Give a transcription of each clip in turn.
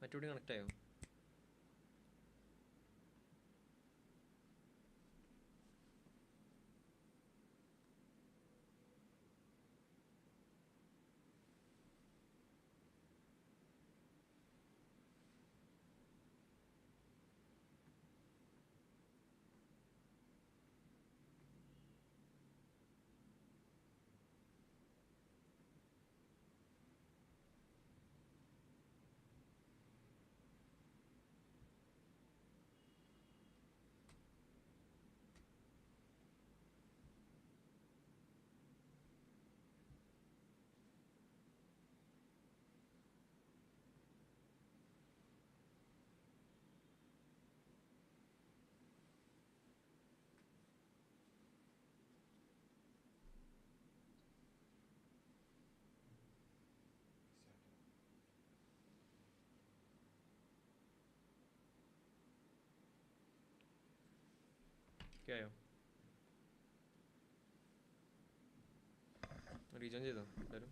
മറ്റോടി connect ആയോ? ആയോ? Rejoin ചെയ്തോ എല്ലാവരും?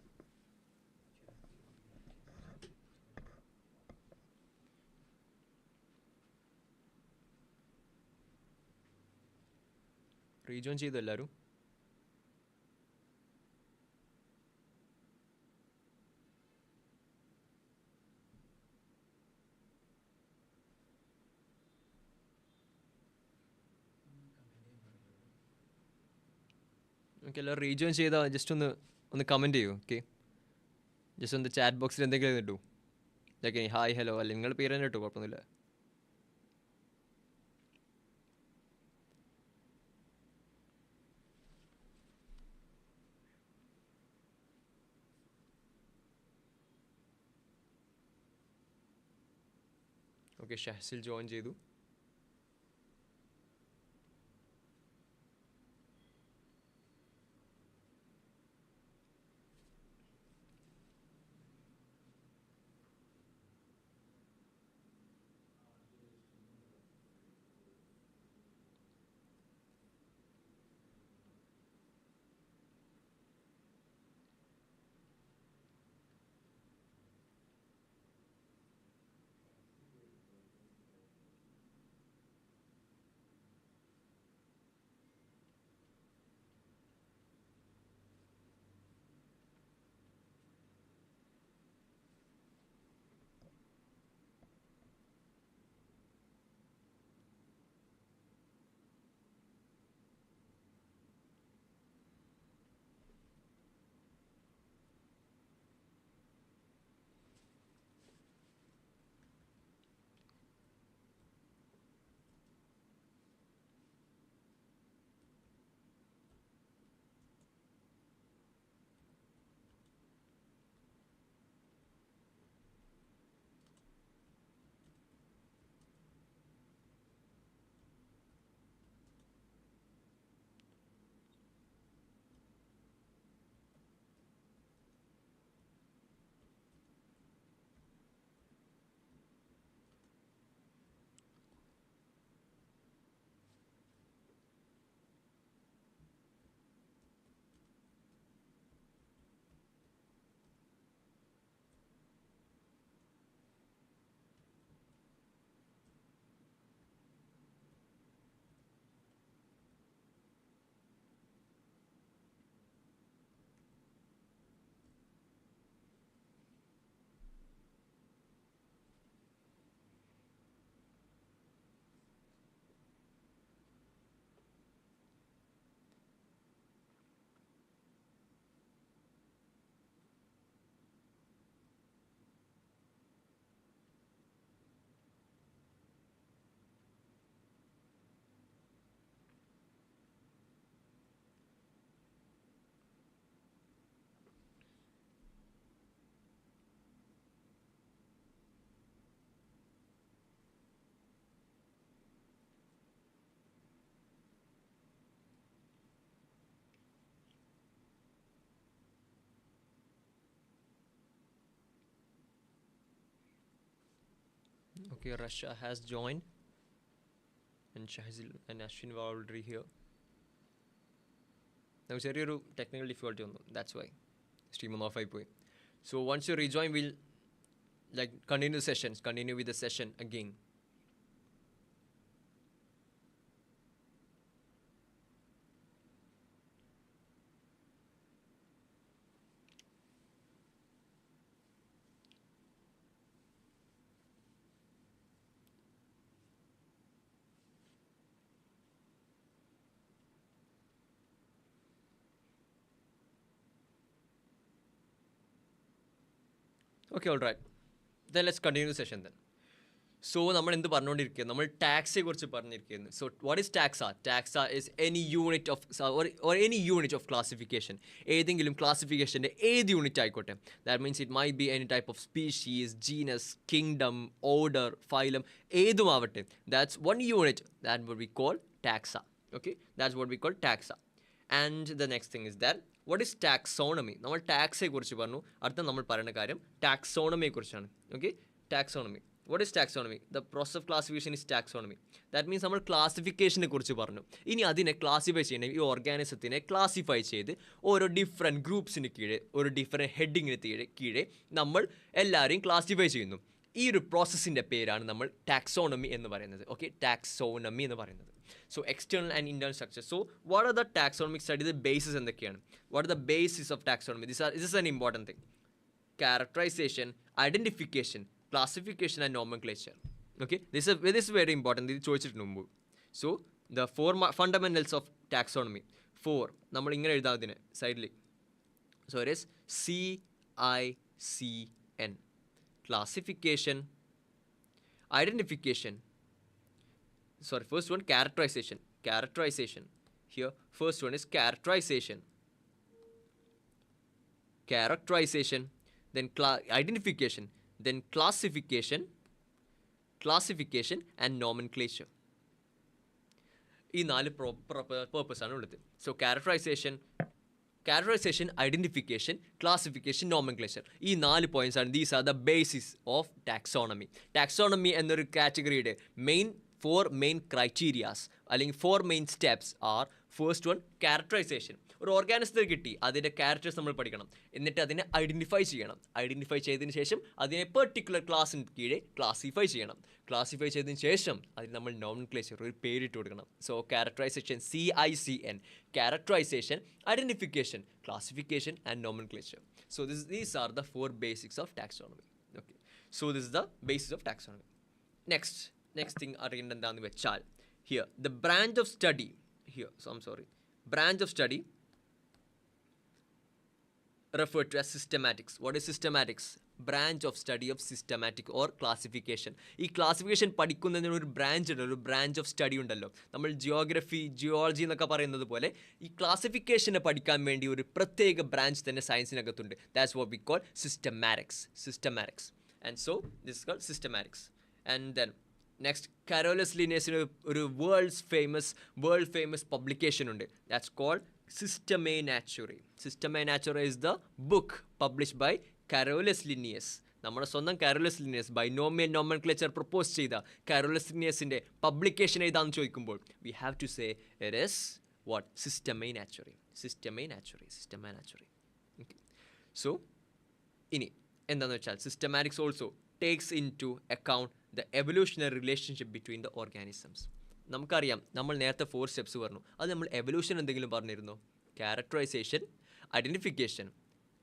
റീജോയിൻ ചെയ്തോ എല്ലാവരും? ഓക്കെ, എല്ലാവരും റീജോയിൻ ചെയ്താൽ ജസ്റ്റ് ഒന്ന് കമൻറ്റ് ചെയ്യൂ. ഓക്കെ, ജസ്റ്റ് ഒന്ന് ചാറ്റ് ബോക്സിൽ എന്തെങ്കിലും ഇട്ടു. ഓക്കെ, ഹായ് ഹലോ അല്ല നിങ്ങളുടെ പേര് തന്നെ ഇട്ടു, കുഴപ്പമൊന്നുമില്ല. ഓക്കെ, ഷഹസിൽ ജോയിൻ ചെയ്തു. Okay, Rasha has joined, and Shahzil and Ashwin were already here. Now, ചെറിയൊരു ടെക്നിക്കൽ ഡിഫിക്കൽട്ടി വന്നു, ദാറ്റ്സ് വൈ സ്ട്രീം ഒന്ന് ഓഫായി പോയി. So once you rejoin will Like continue with the session again. Okay, all right. Then let's continue the session then. So നമ്മൾ എന്ത് പറഞ്ഞുകൊണ്ടിരിക്കുകയാണ്, നമ്മൾ ടാക്സിനെ കുറിച്ച് പറഞ്ഞിരിക്കുന്നു. So what is taxa? Taxa is any unit of any unit of classification. ഏതെങ്കിലും ക്ലാസിഫിക്കേഷൻ്റെ ഏത് യൂണിറ്റ് ആയിക്കോട്ടെ. That means it may be any type of species, genus, kingdom, order, phylum, ഏതുമാവട്ടെ. That's one unit that would be call taxa. Okay, that's what we call taxa. And the next thing is that what is taxonomy? നമ്മൾ ടാക്സയെ കുറിച്ച് പറഞ്ഞു. അടുത്ത നമ്മൾ പറയുന്ന കാര്യം ടാക്സോണമിയെ കുറിച്ചാണ്. Okay, taxonomy. What is taxonomy? The process of classification is taxonomy. That means നമ്മൾ ക്ലാസിഫിക്കേഷനെ കുറിച്ച് പറഞ്ഞു. ഇനി അതിനെ ക്ലാസിഫൈ ചെയ്യണം. ഈ ഓർഗാനിസത്തിനെ ക്ലാസിഫൈ ചെയ്ത് ഓരോ ഡിഫറെൻറ്റ് ഗ്രൂപ്പ്സിന് കീഴെ, ഒരു ഡിഫറെൻറ്റ് ഹെഡിങ്ങിന് കീഴെ നമ്മൾ എല്ലാവരെയും ക്ലാസിഫൈ ചെയ്യുന്നു. ഈ ഒരു പ്രോസസ്സിൻ്റെ പേരാണ് നമ്മൾ ടാക്സോണമി എന്ന് പറയുന്നത്. ഓക്കെ, ടാക്സോണമി എന്ന് പറയുന്നത്. So external and internal structure. So what are the taxonomic study? The basis എന്തൊക്കെയാണ്? What are the basis of taxonomy? This is an important thing. Characterisation, identification, classification and nomenclature. Okay, this is very important. This ചോദിച്ചിട്ടുണ്ട് മുമ്പ്. So the four fundamentals of taxonomy. നമ്മൾ ഇങ്ങനെ എഴുതാം അതിനെ സൈഡിൽ. So it is CICN. Classification, identification. Sorry, first one characterization. Here first one is characterization. Then identification, then classification and nomenclature. ഈ 4 പേർപ്പസാണ് ഉള്ളത്. So characterisation, identification, classification, nomenclature. ഈ 4 points ആണ്. These are the basis of taxonomy. Taxonomy എന്നൊരു കാറ്റഗറിയുടെ four main criterias അല്ലെങ്കിൽ 4 main steps are: first one characterisation. ഒരു ഓർഗാനിസത്തെ കിട്ടി, അതിൻ്റെ ക്യാരക്ടേഴ്സ് നമ്മൾ പഠിക്കണം. എന്നിട്ട് അതിനെ ഐഡൻറ്റിഫൈ ചെയ്യണം. ഐഡൻറ്റിഫൈ ചെയ്തതിന് ശേഷം അതിനെ പെർട്ടിക്കുലർ ക്ലാസ്സിന് കീഴെ ക്ലാസിഫൈ ചെയ്യണം. ക്ലാസിഫൈ ചെയ്തതിന് ശേഷം അതിന് നമ്മൾ നോമെൻക്ലേച്ചർ, ഒരു പേരിട്ട് കൊടുക്കണം. So characterisation, CICN, characterisation, identification, classification and nomenclature. So these are the 4 basics of taxonomy. Okay, so this is the basis of taxonomy. Next thing അറിയേണ്ടത് എന്താണെന്ന് വെച്ചാൽ, here the branch of study, branch of study referred to as systematics. What is systematics? Branch of study of systematic or classification. ഈ classification പഠിക്കുന്നതിന് ഒരു branch ഉണ്ട്, ഒരു branch of study ഉണ്ടല്ലോ. നമ്മൾ ജിയോളജി എന്നൊക്കെ പറയുന്നത് പോലെ ഈ ക്ലാസിഫിക്കേഷനെ പഠിക്കാൻ വേണ്ടി ഒരു പ്രത്യേക ബ്രാഞ്ച് തന്നെ സയൻസിനകത്തുണ്ട്. That's what we call systematics. And so this is called systematics. And then next, Carolus ലിനിയസിന് ഒരു വേൾഡ് ഫേമസ് പബ്ലിക്കേഷൻ ഉണ്ട്. That's called Systemae Naturae. Systemae Naturae is the book published by Carolus Linnaeus. നമ്മുടെ സ്വന്തം Carolus Linnaeus binomial nomenclature propose ചെയ്ത കാരോലസ് ലിനിയസിൻ്റെ publication ഏതാണെന്ന് ചോദിക്കുമ്പോൾ we have to say it is what? Systemae Naturae. Okay, so ഇനി എന്താണെന്ന് വെച്ചാൽ systematics also takes into account the evolutionary relationship between the organisms. നമുക്കറിയാം, നമ്മൾ നേരത്തെ 4 സ്റ്റെപ്സ് പറഞ്ഞു. അത് നമ്മൾ എവല്യൂഷൻ എന്തെങ്കിലും പറഞ്ഞിരുന്നോ? Characterisation, identification,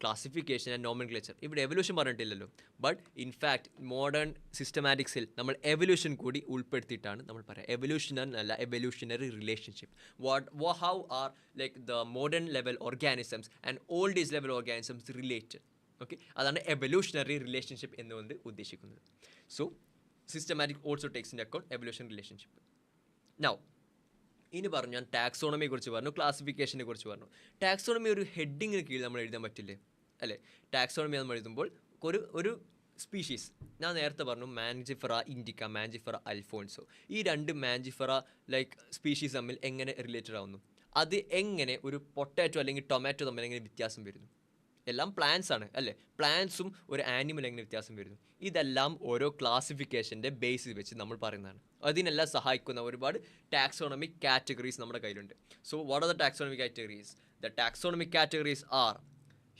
classification and nomenclature. ഇവിടെ എവല്യൂഷൻ പറഞ്ഞിട്ടില്ലല്ലോ. ബട്ട് ഇൻഫാക്ട് മോഡേൺ സിസ്റ്റമാറ്റിക്സിൽ നമ്മൾ എവല്യൂഷൻ കൂടി ഉൾപ്പെടുത്തിയിട്ടാണ് നമ്മൾ പറയുക. Evolutionary relationship. How are like the modern level organisms and old age level organisms related. Okay, അതാണ് എവല്യൂഷണറി റിലേഷൻഷിപ്പ് എന്നുകൊണ്ട് ഉദ്ദേശിക്കുന്നത്. So systematic also takes in account evolution relationship. Now ഇനി പറഞ്ഞു, ഞാൻ ടാക്സോണമിയെ കുറിച്ച് പറഞ്ഞു, ക്ലാസിഫിക്കേഷനെ കുറിച്ച് പറഞ്ഞു. ടാക്സോണമി ഒരു ഹെഡിങ്ങിന് കീഴിൽ നമ്മൾ എഴുതാൻ പറ്റില്ലേ? അല്ലേ? ടാക്സോണമി നമ്മൾ എഴുതുമ്പോൾ ഒരു സ്പീഷീസ്, ഞാൻ നേരത്തെ പറഞ്ഞു മാൻജിഫറ ഇൻഡിക്ക, മാൻജിഫറ അൽഫോൺസോ, ഈ 2 മാൻജിഫറ ലൈക്ക് സ്പീഷീസ് തമ്മിൽ എങ്ങനെ റിലേറ്റഡ് ആവുന്നു? അത് എങ്ങനെ ഒരു പൊട്ടാറ്റോ അല്ലെങ്കിൽ ടൊമാറ്റോ തമ്മിൽ എങ്ങനെ വ്യത്യാസം വരുന്നു? എല്ലാം പ്ലാന്റ്സ് ആണ് അല്ലേ? പ്ലാന്റ്സും ഒരു ആനിമൽ എങ്ങനെ വ്യത്യാസം വരുന്നു? ഇതെല്ലാം ഓരോ ക്ലാസിഫിക്കേഷൻ്റെ ബേസിസ് വെച്ച് നമ്മൾ പറയുന്നതാണ്. അതിനെല്ലാം സഹായിക്കുന്ന ഒരുപാട് ടാക്സോണമിക് കാറ്റഗറീസ് നമ്മുടെ കയ്യിലുണ്ട്. So what are the taxonomic categories? The taxonomic categories R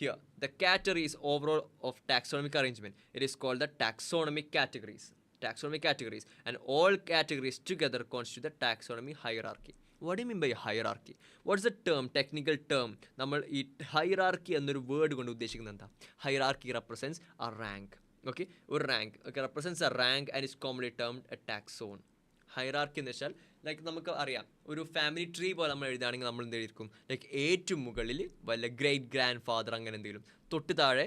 here the category is overall of taxonomic arrangement. It is called the taxonomic categories. Taxonomic categories, and all categories together constitute the taxonomy hierarchy. What do you mean by hierarchy? What's the term, technical term? നമ്മൾ ഈ hierarchy എന്നൊരു word കൊണ്ട് ഉദ്ദേശിക്കുന്നത് എന്താ? Hierarchy represents a rank. Okay, ഒരു rank represents a rank and is commonly termed a taxon. Hierarchy എന്ന് വെച്ചാൽ like നമുക്ക് അറിയാം, ഒരു ഫാമിലി ട്രീ പോലെ നമ്മൾ എഴുതുകയാണെങ്കിൽ നമ്മൾ എന്ത് എഴുതിയിരിക്കും, ലൈക്ക് ഏറ്റവും മുകളിൽ വല്ല ഗ്രേറ്റ് ഗ്രാൻഡ് ഫാദർ അങ്ങനെ എന്തെങ്കിലും, തൊട്ട് താഴെ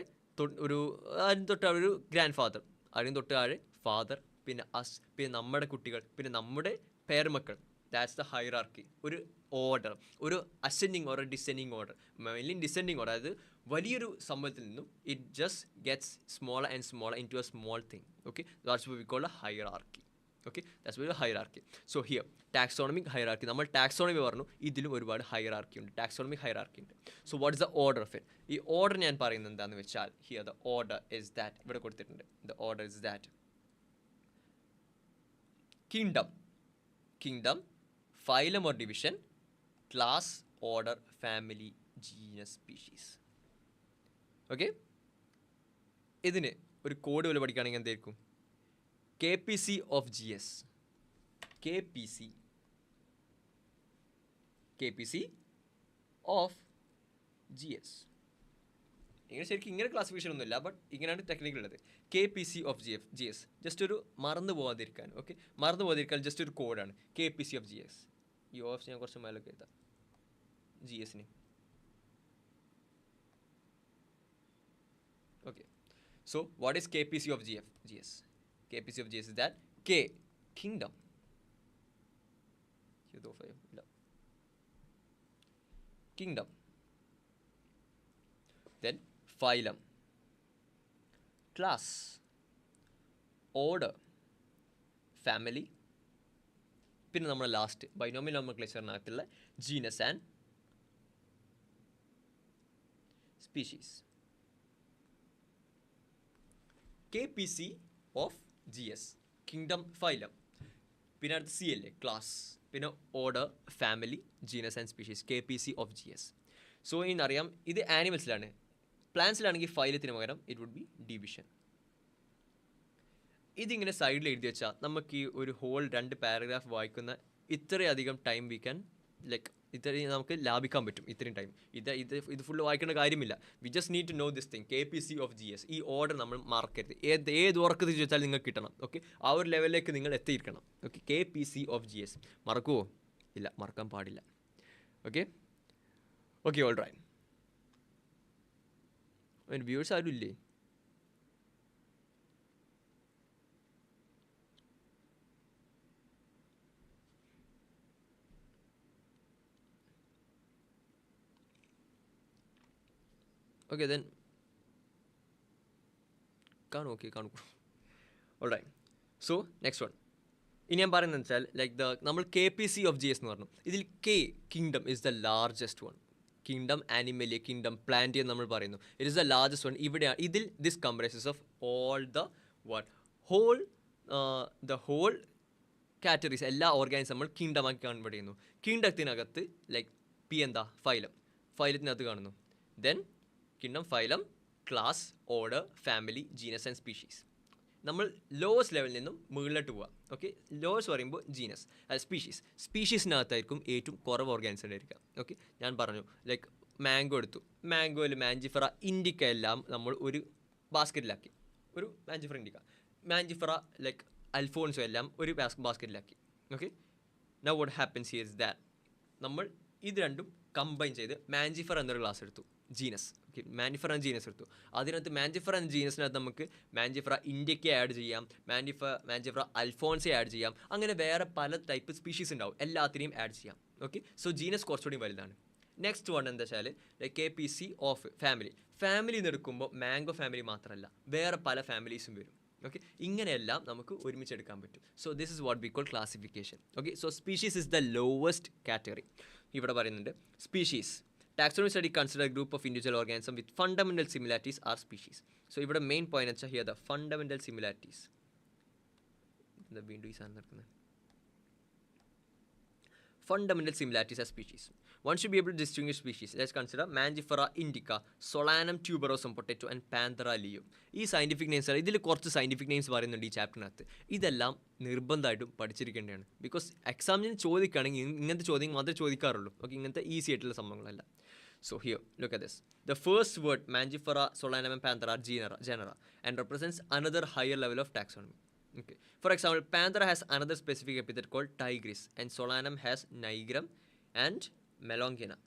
ഒരു അതിന് തൊട്ട് ഒരു ഗ്രാൻഡ് ഫാദർ, അതിന് തൊട്ട് താഴെ ഫാദർ, പിന്നെ അസ്, പിന്നെ നമ്മുടെ കുട്ടികൾ, പിന്നെ നമ്മുടെ പേരമക്കൾ. That's the hierarchy. ഒരു ഓർഡർ, ഒരു ascending order, descending order, mainly descending order. അതായത് വലിയൊരു സംഭവത്തിൽ നിന്നും it just gets smaller and smaller into a small thing. Okay, that's what we call a hierarchy. Okay, that's why hierarchy. So here taxonomic hierarchy, നമ്മൾ taxonomy പറഞ്ഞു, ഇതിലും ഒരുപാട് hierarchy ഉണ്ട്, taxonomic hierarchy ഉണ്ട്. So what is the order of it? ഈ order ഞാൻ പറയുന്നത് എന്താണെന്ന് വെച്ചാൽ here the order is that, ഇവിടെ കൊടുത്തിട്ടുണ്ട്, the order is that kingdom, phylum or division, class, order, family, genus, species. Okay, ഇതിന് ഒരു കോഡ് പോലെ പഠിക്കുകയാണെങ്കിൽ എന്തായിരിക്കും? KPC of GS. KPC of GS. ഇങ്ങനെ ശരിക്കും ഇങ്ങനെ ക്ലാസിഫിക്കേഷൻ ഒന്നുമില്ല, ബട്ട് ഇങ്ങനെയാണ് ടെക്നിക്കൽ ഉള്ളത്. KPC of GS. ജസ്റ്റ് ഒരു മറന്നു പോകാതിരിക്കാൻ. ഓക്കെ, മറന്നു പോകാതിരിക്കാൻ ജസ്റ്റ് ഒരു കോഡാണ് KPC of GS. ഈ ഓഫ് ഞാൻ കുറച്ച് മേലൊക്കെ എഴുതാം GSന്. Okay, so what is KPC of GS? KPC of GS is that K, kingdom. Kingdom. Then phylum, class, order, family. പിന്നെ നമ്മുടെ ലാസ്റ്റ് ബൈനോമിയൽ നോമെൻക്ലേച്ചറിനകത്തുള്ള genus and species. KPC of GS, kingdom, phylum, പിന്നെ അടുത്ത് സി അല്ലേ, class, പിന്നെ order, family, genus and species. KPC of GS. So ഇന്നറിയാം ഇത് ആനിമൽസിലാണ്. പ്ലാന്റ്സിലാണെങ്കിൽ ഫൈലത്തിന് പകരം ഇറ്റ് വുഡ് ബി ഡിവിഷൻ. ഇതിങ്ങനെ സൈഡിൽ എഴുതി വെച്ചാൽ നമുക്ക് ഈ ഒരു ഹോൾ 2 പാരഗ്രാഫ് വായിക്കുന്ന ഇത്രയധികം ടൈം വി ക്യാൻ ലൈക്ക് ഇത്രയും നമുക്ക് ലാഭിക്കാൻ പറ്റും. ഇത്രയും ടൈം ഇത് ഫുള്ള് വായിക്കേണ്ട കാര്യമില്ല. We just need to know this thing, KPC of GS. ഈ ഓർഡർ നമ്മൾ മറക്കരുത്. ഏത് ഉറക്കത്തിൽ ചോദിച്ചാൽ നിങ്ങൾക്ക് കിട്ടണം. ഓക്കെ, ആ ഒരു ലെവലിലേക്ക് നിങ്ങൾ എത്തിയിരിക്കണം. Okay, KPC of GS. മറക്കുമോ? ഇല്ല, മറക്കാൻ പാടില്ല. Okay, all right. വ്യൂവേഴ്സ് ആരും ഇല്ലേ? Okay, then കാണൂ. All right. So next one ഇനി ഞാൻ പറയുന്നത് വെച്ചാൽ ലൈക്ക് നമ്മൾ KPC of GS എന്ന് പറഞ്ഞു. ഇതിൽ kingdom is the largest one. Kingdom animalia, kingdom plant എന്ന് നമ്മൾ പറയുന്നു. It is the largest one. ഇവിടെയാണ് ഇതിൽ this comprises of all the whole categories, എല്ലാ ഓർഗാനിസം നമ്മൾ കിങ്ഡമാക്കി കൺവേർട്ട് ചെയ്യുന്നു. കിങ്ഡത്തിനകത്ത് ലൈക്ക് പി എന്താ, ഫൈലത്തിനകത്ത് കാണുന്നു. Then kingdom, phylum, class, order, family, genus and species. നമ്മൾ ലോവസ്റ്റ് ലെവലിൽ നിന്നും മുകളിലോട്ട് പോവാം. ഓക്കെ, ലോവസ്റ്റ് പറയുമ്പോൾ ജീനസ്, സ്പീഷീസിനകത്തായിരിക്കും ഏറ്റവും കുറവ് ഓർഗാനിസം ഉണ്ടായിരിക്കുക. ഓക്കെ, ഞാൻ പറഞ്ഞു ലൈക്ക് മാംഗോ എടുത്തു. മാംഗോയിൽ മാഞ്ചിഫറ, ഇൻഡിക്ക എല്ലാം നമ്മൾ ഒരു ബാസ്ക്കറ്റിലാക്കി. ഒരു Mangifera, indica, Mangifera like Alphonso എല്ലാം ഒരു ബാസ്ക്കറ്റിലാക്കി. Okay, now what happens here is that നമ്മൾ ഇത് രണ്ടും കമ്പൈൻ ചെയ്ത് മാഞ്ചിഫറ എന്നൊരു ക്ലാസ് എടുത്തു, genus. Okay, Mangifera and genus എടുത്തു. അതിനകത്ത് മാഞ്ചിഫറ ആൻഡ് ജീനസിനകത്ത് നമുക്ക് മാഞ്ചിഫറ ഇൻഡിക്ക ആഡ് ചെയ്യാം, മാഞ്ചിഫറ അൽഫോൺസെ ആഡ് ചെയ്യാം. അങ്ങനെ വേറെ പല ടൈപ്പ് സ്പീഷീസ് ഉണ്ടാവും, എല്ലാത്തിനെയും ആഡ് ചെയ്യാം. ഓക്കെ, സോ ജീനസ് കുറച്ചുകൂടി വലുതാണ്. നെക്സ്റ്റ് വൺ എന്താ വെച്ചാൽ KPC ഓഫ് ഫാമിലി എന്ന് എടുക്കുമ്പോൾ മാംഗോ ഫാമിലി മാത്രമല്ല, വേറെ പല ഫാമിലീസും വരും. ഓക്കെ, ഇങ്ങനെയെല്ലാം നമുക്ക് ഒരുമിച്ച് എടുക്കാൻ പറ്റും. So this is what we call classification. Okay, so species is the lowest category. ഇവിടെ പറയുന്നുണ്ട് species. Taxonomy study consider a group of individual organisms with fundamental similarities are species. So ഇവിടെ മെയിൻ പോയിന്റ് വെച്ചാൽ here the fundamental similarities. വീണ്ടും ഈ സാധനം നടക്കുന്നത് fundamental similarities are species. One should be able to distinguish species. Let's consider Mangifera indica, Solanum tuberosum potato, and Panthera leo. These scientific names are ഇതിൽ കുറച്ച് scientific names പറയുന്നുണ്ട് ഈ ചാപ്റ്ററിനകത്ത്. ഇതെല്ലാം നിർബന്ധമായിട്ടും പഠിച്ചിരിക്കേണ്ടതാണ്. ബിക്കോസ് എക്സാമിന് ചോദിക്കുകയാണെങ്കിൽ ഇങ്ങനത്തെ ചോദ്യം മാത്രമേ ചോദിക്കാറുള്ളൂ. ഓക്കെ, ഇങ്ങനത്തെ ഈസി ആയിട്ടുള്ള സംഭവങ്ങളല്ല. So here, look at this. The first word, Mangifera, Solanum, and Panthera are genera and represents another higher level of taxonomy. Okay. For example, Panthera has another specific epithet called tigris, and Solanum has nigrum and melongena.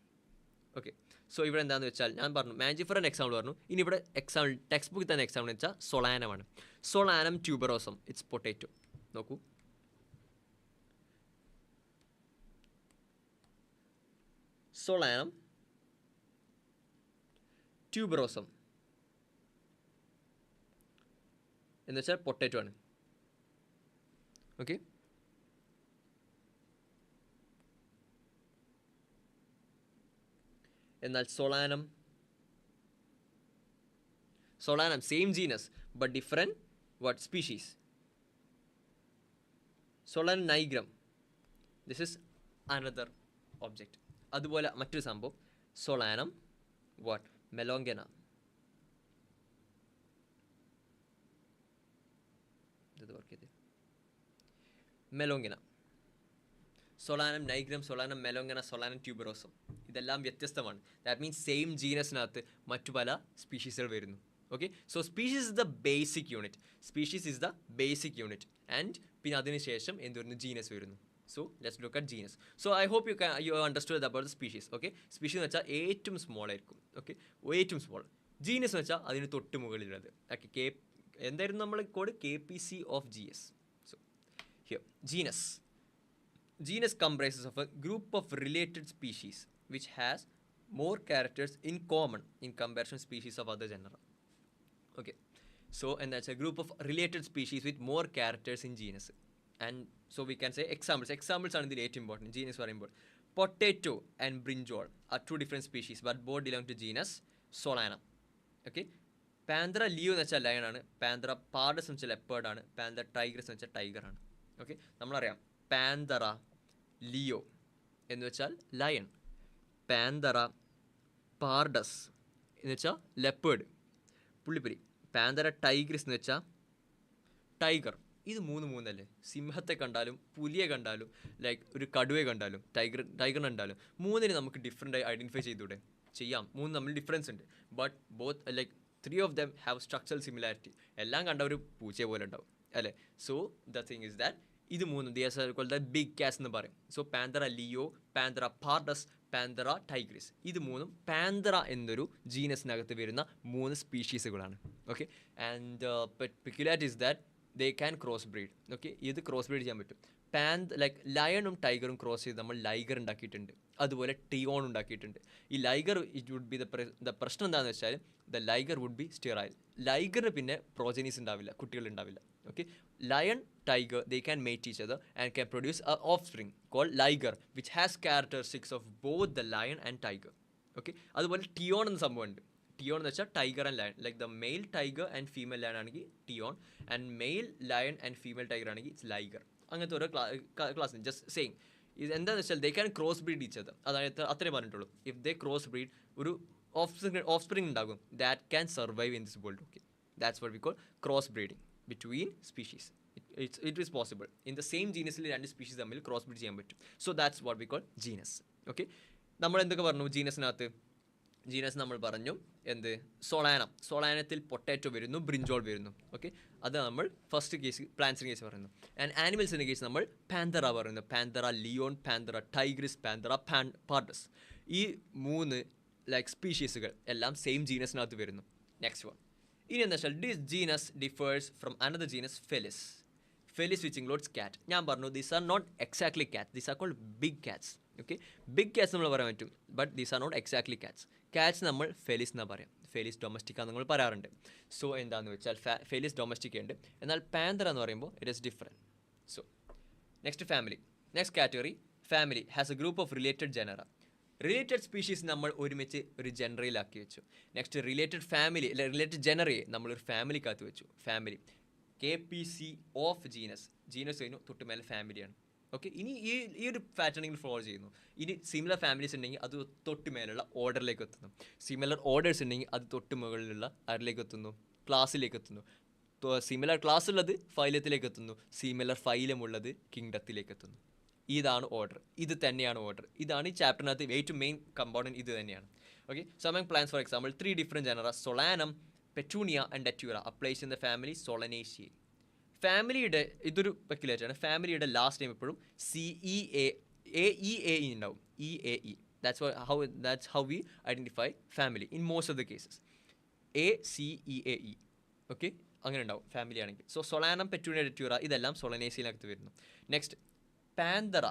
Okay. So ഇവിടെ എന്താണെന്ന് വെച്ചാൽ ഞാൻ പറഞ്ഞു മാഞ്ചിഫറൻ example പറഞ്ഞു. ഇനി ഇവിടെ example text ബുക്കിൽ തന്നെ എക്സാമ്പിൾ എന്ന് വെച്ചാൽ സൊളാനമാണ്. Solanum tuberosum, it's potato. നോക്കൂ, സൊളാനം ട്യൂബറോസം എന്ന് വെച്ചാൽ പൊട്ടേറ്റോ ആണ്. ഓക്കെ, എന്നാൽ Solanum same genus but different what species. Solanum nigrum, this is another object. അതുപോലെ മറ്റൊരു സംഭവം Solanum what melongena. Melongena, Solanum nigrum, Solanum melongena, Solanum tuberosum, ഇതെല്ലാം വ്യത്യസ്തമാണ്. ദാറ്റ് മീൻസ് സെയിം ജീനസിനകത്ത് മറ്റു പല സ്പീഷീസുകൾ വരുന്നു. Okay, so species is the basic unit. And പിന്നെ അതിനുശേഷം എന്ത് വരുന്നു, ജീനസ് വരുന്നു. So let's look at genus. So I hope you understood about the species. Okay, species എന്ന് വെച്ചാൽ ഏറ്റവും സ്മോൾ ആയിരിക്കും. ഓക്കെ, ഏറ്റവും സ്മോൾ. ജീനസ് എന്ന് വെച്ചാൽ അതിന് തൊട്ട് മുകളിലുള്ളത്. ഓക്കെ, എന്തായിരുന്നു നമ്മൾ code? KPC of GS. So here genus comprises of a group of related species which has more characters in common in comparison to species of other genera. Okay, so and that's a group of related species with more characters in genus. And so we can say examples are the most important. Genus are important. Potato and brinjal are two different species but both belong to genus Solanum. Okay, Panthera leo എന്ന് വെച്ചാൽ lion ആണ്, Panthera pardus എന്ന് വെച്ചാൽ leopard ആണ്, Panthera tigris എന്ന് വെച്ചാൽ tiger ആണ്. Okay, നമ്മളറിയാം Panthera Leo എന്ന് വെച്ചാൽ ലയൺ, Panthera pardus എന്ന് വെച്ചാൽ ലെപ്പേർഡ് പുള്ളിപ്പുലി, Panthera tigris എന്ന് വെച്ചാൽ ടൈഗർ. ഇത് മൂന്നല്ലേ. സിംഹത്തെ കണ്ടാലും പുലിയെ കണ്ടാലും ലൈക്ക് ഒരു കടുവയെ കണ്ടാലും ടൈഗറിനെ കണ്ടാലും മൂന്നിന് നമുക്ക് ഡിഫറെൻ്റ് ആയി ഐഡൻറ്റിഫൈ ചെയ്യാം. മൂന്ന് തമ്മിൽ ഡിഫറൻസ് ഉണ്ട്. But both like 3 of them have structural similarity. എല്ലാം കണ്ട ഒരു പൂച്ചയെ പോലെ ഉണ്ടാവും അല്ലേ. So the thing is that ഇത് മൂന്നും ദ ബിഗ് കാറ്റ്സ് എന്ന് പറയും. So Panthera leo, Panthera pardus, Panthera tigris, ഇത് മൂന്നും Panthera എന്നൊരു ജീനസിനകത്ത് വരുന്ന 3 സ്പീഷീസുകളാണ്. Okay, and peculiarity is that they can cross breed. Okay, ഇത് ക്രോസ് ബ്രീഡ് ചെയ്യാൻ പറ്റും. ലൈക്ക് ലയണും ടൈഗറും ക്രോസ് ചെയ്ത് നമ്മൾ ലൈഗർ ഉണ്ടാക്കിയിട്ടുണ്ട്, അതുപോലെ ടിയോൺ ഉണ്ടാക്കിയിട്ടുണ്ട്. ഈ liger it would be the പ്രശ്നം എന്താണെന്ന് വെച്ചാൽ the liger would be sterile. ലൈഗറിന് പിന്നെ പ്രോജനീസ് ഉണ്ടാവില്ല, കുട്ടികൾ ഉണ്ടാവില്ല. Okay, lion tiger they can mate each other and can produce a offspring called liger which has characteristics of both the lion and tiger. Okay, അതുപോലെ tigon എന്ന സംഭവമുണ്ട്. Tigon എന്ന് വെച്ചാൽ tiger and lion. Like the male tiger and female lion ആണെങ്കിൽ tigon, and mail lion and female tiger ആണെങ്കിൽ it's liger. അങ്ങനത്തെ ഓരോ class just same. ഇത് എന്താണെന്ന് വെച്ചാൽ they can cross breed each other. അതായത് അത്രേ പറഞ്ഞിട്ടുള്ളൂ. ഇഫ് ദേ ക്രോസ് ബ്രീഡ് ഒരു ഓഫ് സ്പ്രിങ് ഉണ്ടാകും that can survive in this world. Okay, that's what we call cross breeding between species. It is possible. In the same ജീനസിൽ 2 species തമ്മിൽ cross breed ചെയ്യാൻ പറ്റും. So that's what we call genus. Okay, നമ്മൾ എന്തൊക്കെ പറഞ്ഞു ജീനസിനകത്ത്? Genus നമ്മൾ പറഞ്ഞു എന്ത്? സൊളാനത്തിൽ പൊട്ടാറ്റോ വരുന്നു, ബ്രിഞ്ചോൾ വരുന്നു. ഓക്കെ, അത് നമ്മൾ ഫസ്റ്റ് കേസ് പ്ലാന്റ്സിൻ്റെ കേസ് പറയുന്നു. ആൻഡ് ആനിമൽസിൻ്റെ കേസ് നമ്മൾ Panthera പറയുന്നു. Panthera leon, Panthera tigris, Panthera pardus. ഈ 3 ലൈക്ക് സ്പീഷീസുകൾ എല്ലാം സെയിം ജീനസിനകത്ത് വരുന്നു. Next one. ഇനി എന്താ വെച്ചാൽ this genus differs from another genus Felis which includes cat. ഞാൻ പറഞ്ഞു these are not exactly cat, these are called big cats. Okay, big cats നമ്മൾ പറയാൻ പറ്റും, but these are not exactly cats. Cats നമ്മൾ Felis എന്നാണ് പറയാം, Felis domestica നമ്മൾ പറയാറുണ്ട്. സോ എന്താണെന്ന് വെച്ചാൽ ഫെലിസ് ഡൊമസ്റ്റിക്ക ഉണ്ട്, എന്നാൽ Panthera എന്ന് പറയുമ്പോൾ it is different. So next family. Next category family has A group of related genera. Related species നമ്മൾ ഒരുമിച്ച് ഒരു ജനറയിലാക്കി വെച്ചു. നെക്സ്റ്റ് റിലേറ്റഡ് ഫാമിലി റിലേറ്റഡ് ജനറയെ നമ്മളൊരു ഫാമിലിക്കകത്ത് വെച്ചു. ഫാമിലി KPC ഓഫ് ജീനസ് കഴിഞ്ഞു, തൊട്ട് മേലെ ഫാമിലിയാണ്. ഓക്കെ, ഇനി ഈ ഒരു പാറ്റേണിൽ ഫോളോ ചെയ്യുന്നു. ഇനി സിമിലർ ഫാമിലീസ് ഉണ്ടെങ്കിൽ അത് തൊട്ട് മേലുള്ള ഓർഡറിലേക്ക് എത്തുന്നു. സിമിലർ ഓർഡേഴ്സ് ഉണ്ടെങ്കിൽ അത് തൊട്ട് മുകളിലുള്ള ആരിലേക്ക് എത്തുന്നു? ക്ലാസ്സിലേക്ക് എത്തുന്നു. സിമിലർ ക്ലാസ് ഉള്ളത് ഫൈലത്തിലേക്ക് എത്തുന്നു. സിമിലർ ഫൈലമുള്ളത് കിങ്ഡത്തിലേക്ക് എത്തുന്നു. ഇതാണ് ഓർഡർ. ഇത് തന്നെയാണ് ഓർഡർ. ഇതാണ് ഈ ചാപ്റ്ററിനകത്ത് ഏറ്റവും മെയിൻ കമ്പോണൻറ്റ്. ഇത് തന്നെയാണ്. Okay, so among plants for example 3 different genera Solanum, Petunia and Datura are placed in the family Solanaceae. ഫാമിലിയുടെ ഇതൊരു പെക്യുലേറ്ററാണ്. ഫാമിലിയുടെ ലാസ്റ്റ് നെയിം എപ്പോഴും CEAE ഉണ്ടാവും. EAE. That's how we identify family in most of the cases. ACEAE. Okay, അങ്ങനെ ഉണ്ടാവും family ആണെങ്കിൽ. So Solanum, petunia, ഡെറ്റ്യൂറ ഇതെല്ലാം സൊളനേസിയനകത്ത് വരുന്നു. നെക്സ്റ്റ് പാന്തറ,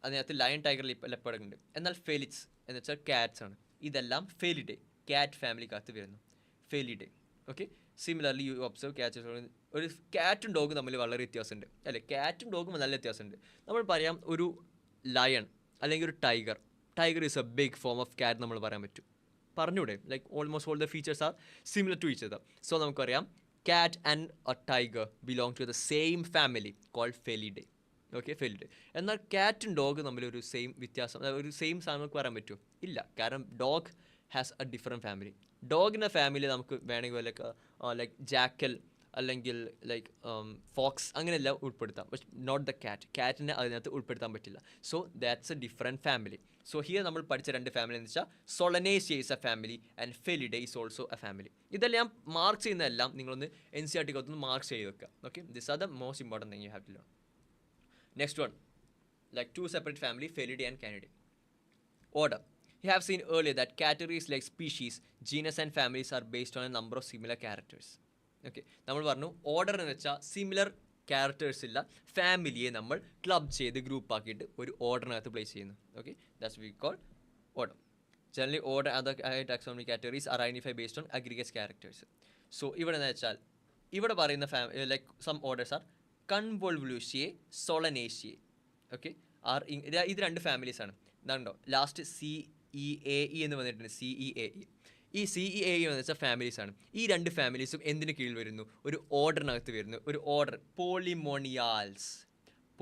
അതിനകത്ത് ലയൺ, ടൈഗർ, ലെപ്പേർഡ് ഉണ്ട്. എന്നാൽ ഫെലിക്സ് എന്ന് വെച്ചാൽ ക്യാറ്റ്സ് ആണ്. ഇതെല്ലാം ഫെലിഡേ, ക്യാറ്റ് ഫാമിലിക്കകത്ത് വരുന്നു. Felidae. Okay, similarly you observe cats. ഒരു ക്യാറ്റും ഡോഗും തമ്മിൽ വളരെ വ്യത്യാസമുണ്ട് അല്ലേ? ക്യാറ്റും ഡോഗും നല്ല വ്യത്യാസമുണ്ട്. നമ്മൾ പറയാം ഒരു ലയൺ അല്ലെങ്കിൽ ഒരു tiger. Tiger is a big form of cat നമ്മൾ പറയാൻ പറ്റും. പറഞ്ഞൂടെ? Like almost all the features are similar to each other. So നമുക്കറിയാം cat and a tiger belong to the same family called Felidae. Okay, Felidae. എന്നാൽ ക്യാറ്റും dog തമ്മിൽ ഒരു same വ്യത്യാസം, ഒരു സെയിം സാധനം നമുക്ക് പറയാൻ പറ്റുമോ? ഇല്ല. കാരണം dog has a different family. ഡോഗിൻ്റെ ഫാമിലി നമുക്ക് വേണമെങ്കിൽ ലൈക്ക് ജാക്കൽ അല്ലെങ്കിൽ ലൈക്ക് ഫോക്സ് അങ്ങനെയെല്ലാം ഉൾപ്പെടുത്താം. പക്ഷെ നോട്ട് ദ ക്യാറ്റ്. ക്യാറ്റിനെ അതിനകത്ത് ഉൾപ്പെടുത്താൻ പറ്റില്ല. So that's a different family. So here നമ്മൾ പഠിച്ച രണ്ട് ഫാമിലി എന്ന് വെച്ചാൽ Solanaceae is a family and Felidae is also a family. ഇതെല്ലാം മാർക്ക് ചെയ്യുന്നതെല്ലാം നിങ്ങളൊന്ന് NCERT ഒന്ന് മാർക്ക് ചെയ്ത് വെക്കുക. Okay, this are the most important thing you have to learn. Next one, like two separate family, Felidae and Canidae. Order. You have seen earlier that categories like species, genus and families are based on a number of similar characters. Okay, നമ്മൾ പറഞ്ഞു order എന്ന് വെച്ചാൽ similar characters ഇല്ല ഫാമിലിയെ നമ്മൾ club ചെയ്ത് group ആക്കിയിട്ട് ഒരു ഓർഡറിനകത്ത് പ്ലേസ് ചെയ്യുന്നു. Okay, that's we call order. Generally, order and other taxonomic categories are identified based on aggregate characters. So ഇവിടെ എന്ന് വെച്ചാൽ ഇവിടെ പറയുന്ന like some orders are Convolvulaceae, Solanaceae. Okay, ഇത് രണ്ട് ഫാമിലീസാണ്. ഇതാണ്ടോ ലാസ്റ്റ് CEAE എന്ന് വന്നിട്ടുണ്ട്. CEAE. ഈ CEAE എന്ന് വെച്ചാൽ ഫാമിലീസാണ്. ഈ രണ്ട് ഫാമിലീസും എന്തിന് കീഴിൽ വരുന്നു? ഒരു ഓർഡറിനകത്ത് വരുന്നു. ഒരു ഓർഡർ പോളിമോണിയാൽസ്.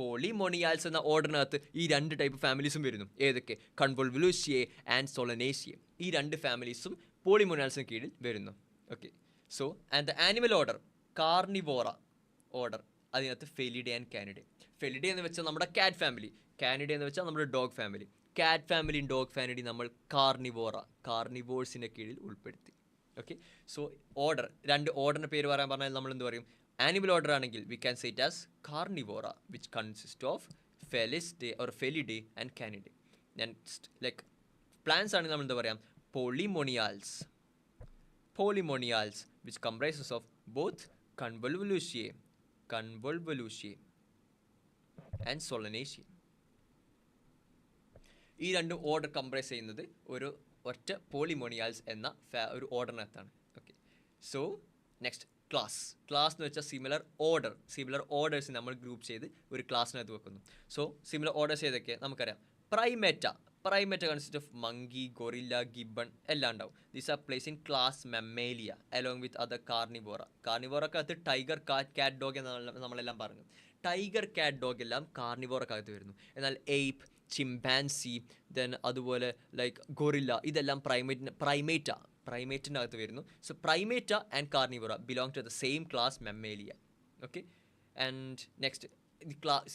പോളിമോണിയാൽസ് എന്ന ഓർഡറിനകത്ത് ഈ രണ്ട് ടൈപ്പ് ഫാമിലീസും വരുന്നു. ഏതൊക്കെ? കൺവോൾവുലൂസിയെ ആൻഡ് സോളനേസിയെ. ഈ രണ്ട് ഫാമിലീസും പോളിമോണിയാൽസിന് കീഴിൽ വരുന്നു. Okay, so and the animal order Carnivora order, അതിനകത്ത് ഫെലിഡേ ആൻഡ് കാനിഡേ. ഫെലിഡേ എന്ന് വെച്ചാൽ നമ്മുടെ ക്യാറ്റ് ഫാമിലി, കാനിഡേ എന്ന് വെച്ചാൽ നമ്മുടെ ഡോഗ് ഫാമിലി. ക്യാറ്റ് ഫാമിലിയും ഡോഗ് ഫാമിലി നമ്മൾ കാർണിവോഴ്സിൻ്റെ കീഴിൽ ഉൾപ്പെടുത്തി. ഓക്കെ, സോ ഓർഡർ, രണ്ട് ഓർഡറിൻ്റെ പേര് പറയാൻ പറഞ്ഞാൽ നമ്മൾ എന്ത് പറയും? ആനിമൽ ഓർഡർ ആണെങ്കിൽ we can say it as Carnivora which consist of Felidae or Felidae and Canidae. Next like plants ആണെങ്കിൽ നമ്മൾ എന്താ പറയാം? Polemoniales which comprises of both Convolvulaceae and Solanaceae. ഈ രണ്ട് ഓർഡർ കംപ്രൈസ് ചെയ്യുന്നത് ഒരു ഒറ്റ പോളിമോണിയാൽസ് എന്ന ഒരു ഓർഡറിനകത്താണ്. ഓക്കെ, സോ നെക്സ്റ്റ് ക്ലാസ് എന്ന് വെച്ചാൽ സിമിലർ ഓർഡേഴ്സ് നമ്മൾ ഗ്രൂപ്പ് ചെയ്ത് ഒരു ക്ലാസ്സിനകത്ത് വെക്കുന്നു. സോ സിമിലർ ഓർഡേഴ്സ് ഏതൊക്കെ നമുക്കറിയാം? Primata consist of monkey, gorilla, gibbon എല്ലാം ഉണ്ടാവും. These are place in class Mammalia along with other കാർണിവോറക്കകത്ത് ടൈഗർ, കാറ്റ്, ഡോഗ് എന്നാണ് നമ്മളെല്ലാം പറഞ്ഞു. ടൈഗർ, കാറ്റ്, ഡോഗ് എല്ലാം കാർണിവോറക്കകത്ത് വരുന്നു. എന്നാൽ എയ്പ്പ്, ചിമ്പാൻസി, ദെൻ അതുപോലെ ലൈക്ക് ഗൊറില്ല ഇതെല്ലാം പ്രൈമേറ്റിൻ്റെ അകത്ത് വരുന്നു. So Primata and Carnivora belong to the same class Mammalia. Okay, and next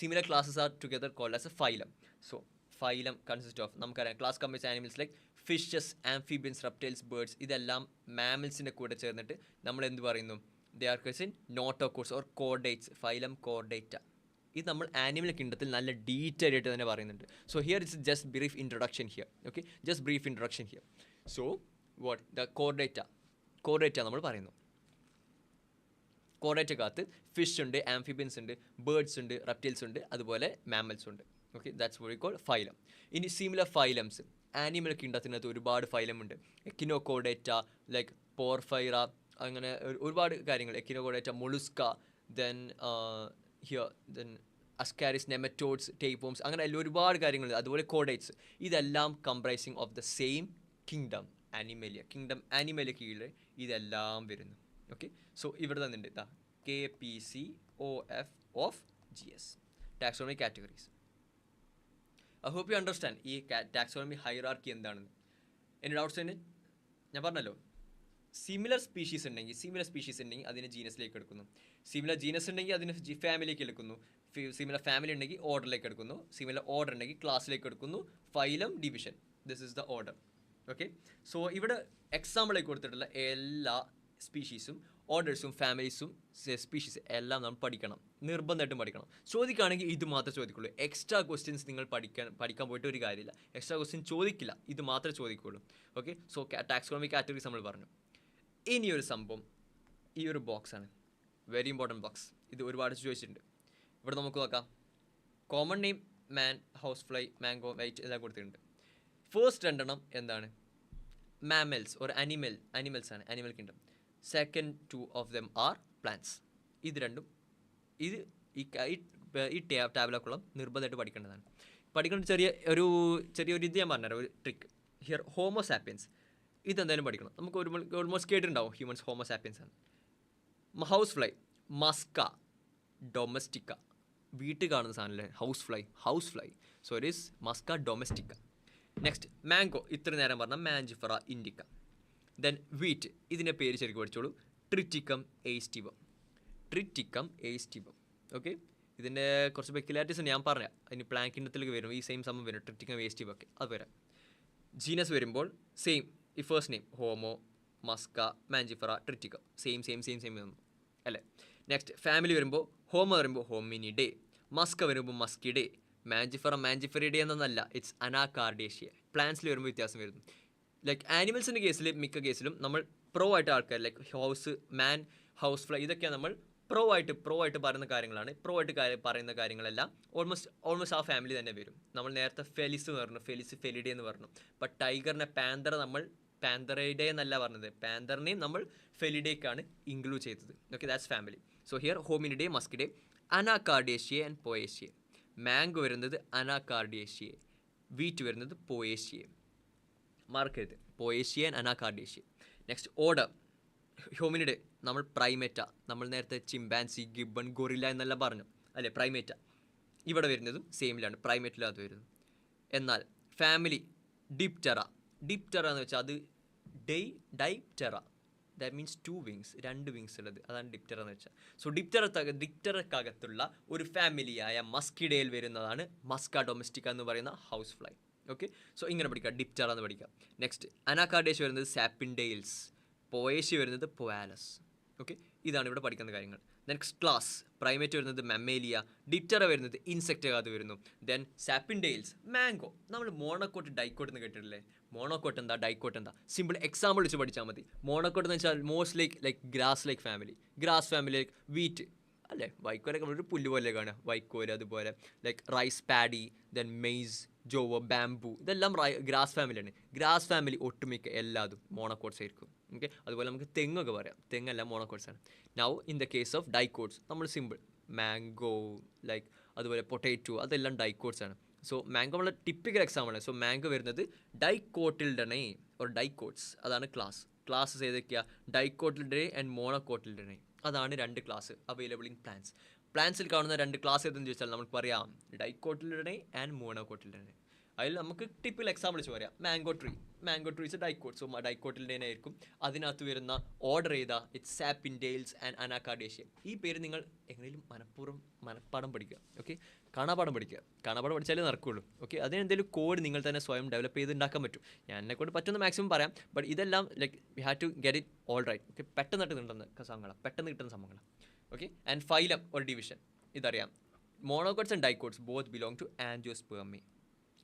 similar classes are together called as a phylum. So phylum consist of നമുക്കറിയാം class combines animals like fishes, amphibians, reptiles, birds ഇതെല്ലാം മാമൽസിൻ്റെ കൂടെ ചേർന്നിട്ട് നമ്മൾ എന്ത് പറയുന്നു? They are cousin notochords or chordates. Phylum Chordata. ഇത് നമ്മൾ ആനിമൽ കിങ്ഡത്തിൽ നല്ല ഡീറ്റെയിൽ ആയിട്ട് തന്നെ പറയുന്നുണ്ട്. So here it's just brief introduction here. Okay, just brief introduction here. So what the Chordata നമ്മൾ പറയുന്നു. കോർഡേറ്റക്കകത്ത് ഫിഷ് ഉണ്ട്, ആംഫിബിയൻസ് ഉണ്ട്, ബേർഡ്സ് ഉണ്ട്, റെപ്റ്റൈൽസ് ഉണ്ട്, അതുപോലെ മാമൽസ് ഉണ്ട്. Okay, that's what we call phylum. ഇനി സിമിലർ ഫൈലംസ് ആനിമൽ കിങ്ഡത്തിനകത്ത് ഒരുപാട് ഫൈലം ഉണ്ട്. എക്കിനോകോർഡേറ്റ, ലൈക്ക് പോർഫൈറ, അങ്ങനെ ഒരുപാട് കാര്യങ്ങൾ. എക്കിനോകോർഡേറ്റ, മൊളുസ്ക, ദെൻ അസ്കാരിസ്, നെമറ്റോഡ്സ്, ടേപ്വോംസ്, അങ്ങനെ എല്ലാം ഒരുപാട് കാര്യങ്ങൾ. അതുപോലെ കോഡേറ്റ്സ് ഇതെല്ലാം comprising of the same kingdom ആനിമലിയ കീഴിൽ ഇതെല്ലാം വരുന്നു. ഓക്കെ, സോ ഇവിടെ തന്നിട്ടുണ്ട് KPCOF of GS taxonomic categories. I hope you understand ഈ ടാക്സോണമി ഹൈറാർക്കി എന്താണെന്ന്. എൻ്റെ ഡൗട്ട്സ് തന്നെ ഞാൻ പറഞ്ഞല്ലോ, സിമിലർ സ്പീഷീസ് ഉണ്ടെങ്കിൽ അതിനെ ജീനസിലേക്ക് എടുക്കുന്നു. സിമിലർ ജീനസ് ഉണ്ടെങ്കിൽ അതിനെ ഫാമിലിയിലേക്ക് എടുക്കുന്നു. സിമിലർ ഫാമിലി ഉണ്ടെങ്കിൽ ഓർഡറിലേക്ക് എടുക്കുന്നു. സിമിലർ ഓർഡർ ഉണ്ടെങ്കിൽ ക്ലാസ്സിലേക്ക് എടുക്കുന്നു. Phylum, division, this is the order. Okay, so ഇവിടെ എക്സാമ്പിളായി കൊടുത്തിട്ടുള്ള എല്ലാ സ്പീഷീസും ഓർഡേഴ്സും ഫാമിലീസും സ്പീഷീസ് എല്ലാം നമ്മൾ പഠിക്കണം, നിർബന്ധമായിട്ടും പഠിക്കണം. ചോദിക്കുകയാണെങ്കിൽ ഇത് മാത്രമേ ചോദിക്കുള്ളൂ. എക്സ്ട്രാ ക്വസ്റ്റ്യൻസ് നിങ്ങൾ പഠിക്കാൻ പോയിട്ട് ഒരു കാര്യമില്ല. എക്സ്ട്രാ ക്വസ്റ്റ്യൻ ചോദിക്കില്ല, ഇത് മാത്രമേ ചോദിക്കുള്ളൂ. ഓക്കെ, സോ ടാക്സോണമി കാറ്റഗറീസ് നമ്മൾ പറഞ്ഞു. ഇനിയൊരു സംഭവം ഈ ഒരു ബോക്സാണ്, വെരി ഇമ്പോർട്ടൻറ്റ് ബോക്സ്. ഇത് ഒരുപാട് ചോദിച്ചിട്ടുണ്ട്. ഇവിടെ നമുക്ക് നോക്കാം. കോമൺ നെയിം മാൻ, ഹൗസ് ഫ്ലൈ, മാംഗോ, വൈറ്റ് എല്ലാം കൊടുത്തിട്ടുണ്ട്. ഫസ്റ്റ് രണ്ടെണ്ണം എന്താണ്? മാമൽസ് ഓർ അനിമൽസ് ആണ്, animal kingdom. Second 2 of them are plants. ഇത് രണ്ടും ഈ ടാബിലക്കുളം നിർബന്ധമായിട്ട് പഠിക്കേണ്ടതാണ്. പഠിക്കേണ്ട ചെറിയൊരു ഇത് ഞാൻ പറഞ്ഞുതരാം, ഒരു ട്രിക്ക്. ഹിയർ ഹോമോസാപ്പിയൻസ്, ഇതെന്തായാലും പഠിക്കണം. നമുക്ക് ഓൾമോസ്റ്റ് കേട്ടിട്ടുണ്ടാവും ഹ്യൂമൻസ് ഹോമോസാപ്പിയൻസ് ആണ്. ഹൗസ് ഫ്ലൈ, മസ്ക ഡൊമസ്റ്റിക്ക, വീട്ടിൽ കാണുന്ന സാധനമല്ലേ house fly. So it is Musca domestica. Next mango, ഇത്ര നേരം പറഞ്ഞ മാഞ്ചിഫറ ഇൻഡിക്ക. ദെൻ വീറ്റ്, ഇതിൻ്റെ പേര് ശരിക്കും പഠിച്ചോളൂ, ട്രിറ്റിക്കം എയ്സ്റ്റിബം. ഓക്കെ, ഇതിൻ്റെ കുറച്ച് പെക്യുലാരിറ്റീസ് ഞാൻ പറയാം. അതിന് പ്ലാങ്ക് കിണ്ടത്തിലേക്ക് വരും ഈ സെയിം സംഭവം വരും, ട്രിറ്റിക്കം എയ്സ്റ്റിബം ഒക്കെ അത് വരാം. ജീനസ് വരുമ്പോൾ സെയിം, ഈ first name homo, Musca, Mangifera, Triticum, same അല്ലേ. നെക്സ്റ്റ് ഫാമിലി വരുമ്പോൾ ഹോമോ വരുമ്പോൾ ഹോമിനിഡേ, മസ്ക വരുമ്പോൾ മസ്കിഡേ, മാഞ്ചിഫറിഡേ എന്നല്ല, ഇറ്റ്സ് അനാകാർഡേഷ്യ. പ്ലാന്റ്സിൽ വരുമ്പോൾ വ്യത്യാസം വരുന്നു. ലൈക്ക് ആനിമൽസിൻ്റെ കേസിൽ മിക്ക കേസിലും നമ്മൾ പ്രോ ആയിട്ട് ആൾക്കാർ ലൈക്ക് ഹൗസ് ഫ്ലൈ ഇതൊക്കെയാണ് നമ്മൾ പ്രോ ആയിട്ട് പറയുന്ന കാര്യങ്ങളാണ്. പറയുന്ന കാര്യങ്ങളെല്ലാം ഓൾമോസ്റ്റ് ആ ഫാമിലി തന്നെ വരും. നമ്മൾ നേരത്തെ ഫെലിഡേ എന്ന് പറഞ്ഞു. ബട്ട് ടൈഗറിനെ നമ്മൾ പാന്തറൈഡേ എന്നല്ല പറഞ്ഞത്, പാന്തറിനെയും നമ്മൾ ഫെലിഡേക്കാണ് ഇൻക്ലൂഡ് ചെയ്തത്. Okay, that's family. So here Hominidae, Muscidae, Anacardiaceae and Poaceae. Mango വരുന്നത് അനാകാർഡേഷ്യ, വീറ്റ് വരുന്നത് പോയേഷ്യ. മാർക്കരുത്, Poaceae and Anacardiaceae. Next order Hominidae, നമ്മൾ പ്രൈമേറ്റ, നമ്മൾ നേരത്തെ ചിമ്പാൻസി, ഗിബൺ, ഗൊറില്ല എന്നെല്ലാം പറഞ്ഞു അല്ലേ, പ്രൈമേറ്റ. ഇവിടെ വരുന്നതും സെയിമിലാണ്, പ്രൈമേറ്റിലും അത് വരുന്നു. എന്നാൽ ഫാമിലി ഡിപ്റ്ററ എന്ന് വെച്ചാൽ അത് ഡൈപ്റ്ററ, ദാറ്റ് മീൻസ് 2 wings, 2 wings ഉള്ളത്, അതാണ് ഡിപ്റ്ററ എന്ന് വെച്ചാൽ. സോ ഡിപ്റ്ററക്കകത്തുള്ള ഒരു ഫാമിലിയായ മസ്കിഡയിൽ വരുന്നതാണ് മസ്ക ഡൊമസ്റ്റിക്ക എന്ന് പറയുന്ന ഹൗസ് ഫ്ലൈ. ഓക്കെ, സോ ഇങ്ങനെ പഠിക്കുക, ഡിപ്റ്ററ എന്ന് പഠിക്കുക. നെക്സ്റ്റ് അനാകാർഡേഷ്യ വരുന്നത് സാപ്പിൻഡെയിൽസ്, പോയേഷ്യ വരുന്നത് പോയാലസ്. ഓക്കെ, ഇതാണ് ഇവിടെ പഠിക്കുന്ന കാര്യങ്ങൾ. നെക്സ്റ്റ് ക്ലാസ് പ്രൈമേറ്റ് വരുന്നത് മമ്മേലിയ, ഡിപ്റ്ററ വരുന്നത് ഇൻസെക്റ്റകത്ത് വരുന്നു. Then Sapindales, mango. നമ്മൾ മോണോക്കോട്ട് ഡൈക്കോട്ട് എന്ന് കേട്ടിട്ടില്ലേ? മോണോക്കോട്ട് എന്താ, ഡൈക്കോട്ട് എന്താ? സിമ്പിൾ എക്സാമ്പിൾ വെച്ച് പഠിച്ചാൽ മതി. മോണോക്കോട്ട് എന്ന് വെച്ചാൽ most like grass family like wheat അല്ലേ, വൈക്കോലൊക്കെ നമ്മളൊരു പുല്ല് പോലെ കാണുക, വൈക്കോല്. അതുപോലെ like rice paddy, then maize, jowar, bamboo, ഇതെല്ലാം ഗ്രാസ് ഫാമിലിയാണ്. ഗ്രാസ് ഫാമിലി ഒട്ടുമിക്ക എല്ലാതും മോണോക്കോട്ട്സ് ആയിരിക്കും. ഓക്കെ, അതുപോലെ നമുക്ക് തെങ്ങൊക്കെ പറയാം, തെങ്ങെല്ലാം മോണോക്കോട്ട്സ് ആണ്. Now in the case of dicots നമ്മൾ സിമ്പിൾ മാംഗോ, ലൈക്ക് അതുപോലെ പൊട്ടാറ്റോ, അതെല്ലാം ഡൈക്കോട്ട്സ് ആണ്. സോ മാംഗോ നമ്മളെ ടിപ്പിക്കൽ എക്സാമ്പിൾ ആണ്. സോ മാംഗോ വരുന്നത് ഡൈക്കോട്ടിൽഡനേ ഓർ ഡൈക്കോട്ട്സ്, അതാണ് ക്ലാസ്സസ് ഏതൊക്കെയാണ്? ഡൈക്കോട്ടിൽഡനേ ആൻഡ് മോണോക്കോട്ടിൽഡനേ, അതാണ് 2 ക്ലാസ് അവൈലബിൾ ഇൻ പ്ലാന്റ്സിൽ കാണുന്ന 2 ക്ലാസ് ഏതെന്ന് ചോദിച്ചാൽ നമുക്ക് പറയാം ഡൈക്കോട്ടിൽഡനേ ആൻഡ് മോണോക്കോട്ടിൽഡനേ. അതിൽ നമുക്ക് ടിപ്പിൽ എക്സാമ്പിൾ വെച്ച് പറയാം. Mango tree is dicot, so Dicotyledonae ആയിരിക്കും. അതിനകത്ത് വരുന്ന ഓർഡർ ഏതാ? It's Sapindales and Anacardiaceae. ഈ പേര് നിങ്ങൾ എങ്ങനെയും മനഃപ്പാടം പഠിക്കുക. ഓക്കെ, കാണാപാഠം പഠിച്ചാലേ നടക്കുകയുള്ളൂ. ഓക്കെ, അതിനെന്തെങ്കിലും കോഡ് നിങ്ങൾ തന്നെ സ്വയം ഡെവലപ്പ് ചെയ്ത് ഉണ്ടാക്കാൻ പറ്റും. ഞാൻ എന്നെക്കൊണ്ട് പറ്റുന്ന മാക്സിമം പറയാം. ബട്ട് ഇതെല്ലാം like we have to get it all right. Okay, പെട്ടെന്ന് കിട്ടുന്ന സംഭവങ്ങളാണ്. Okay, and phylum or division ഇതറിയാം. Monocots and dicots both belong to Angiospermae.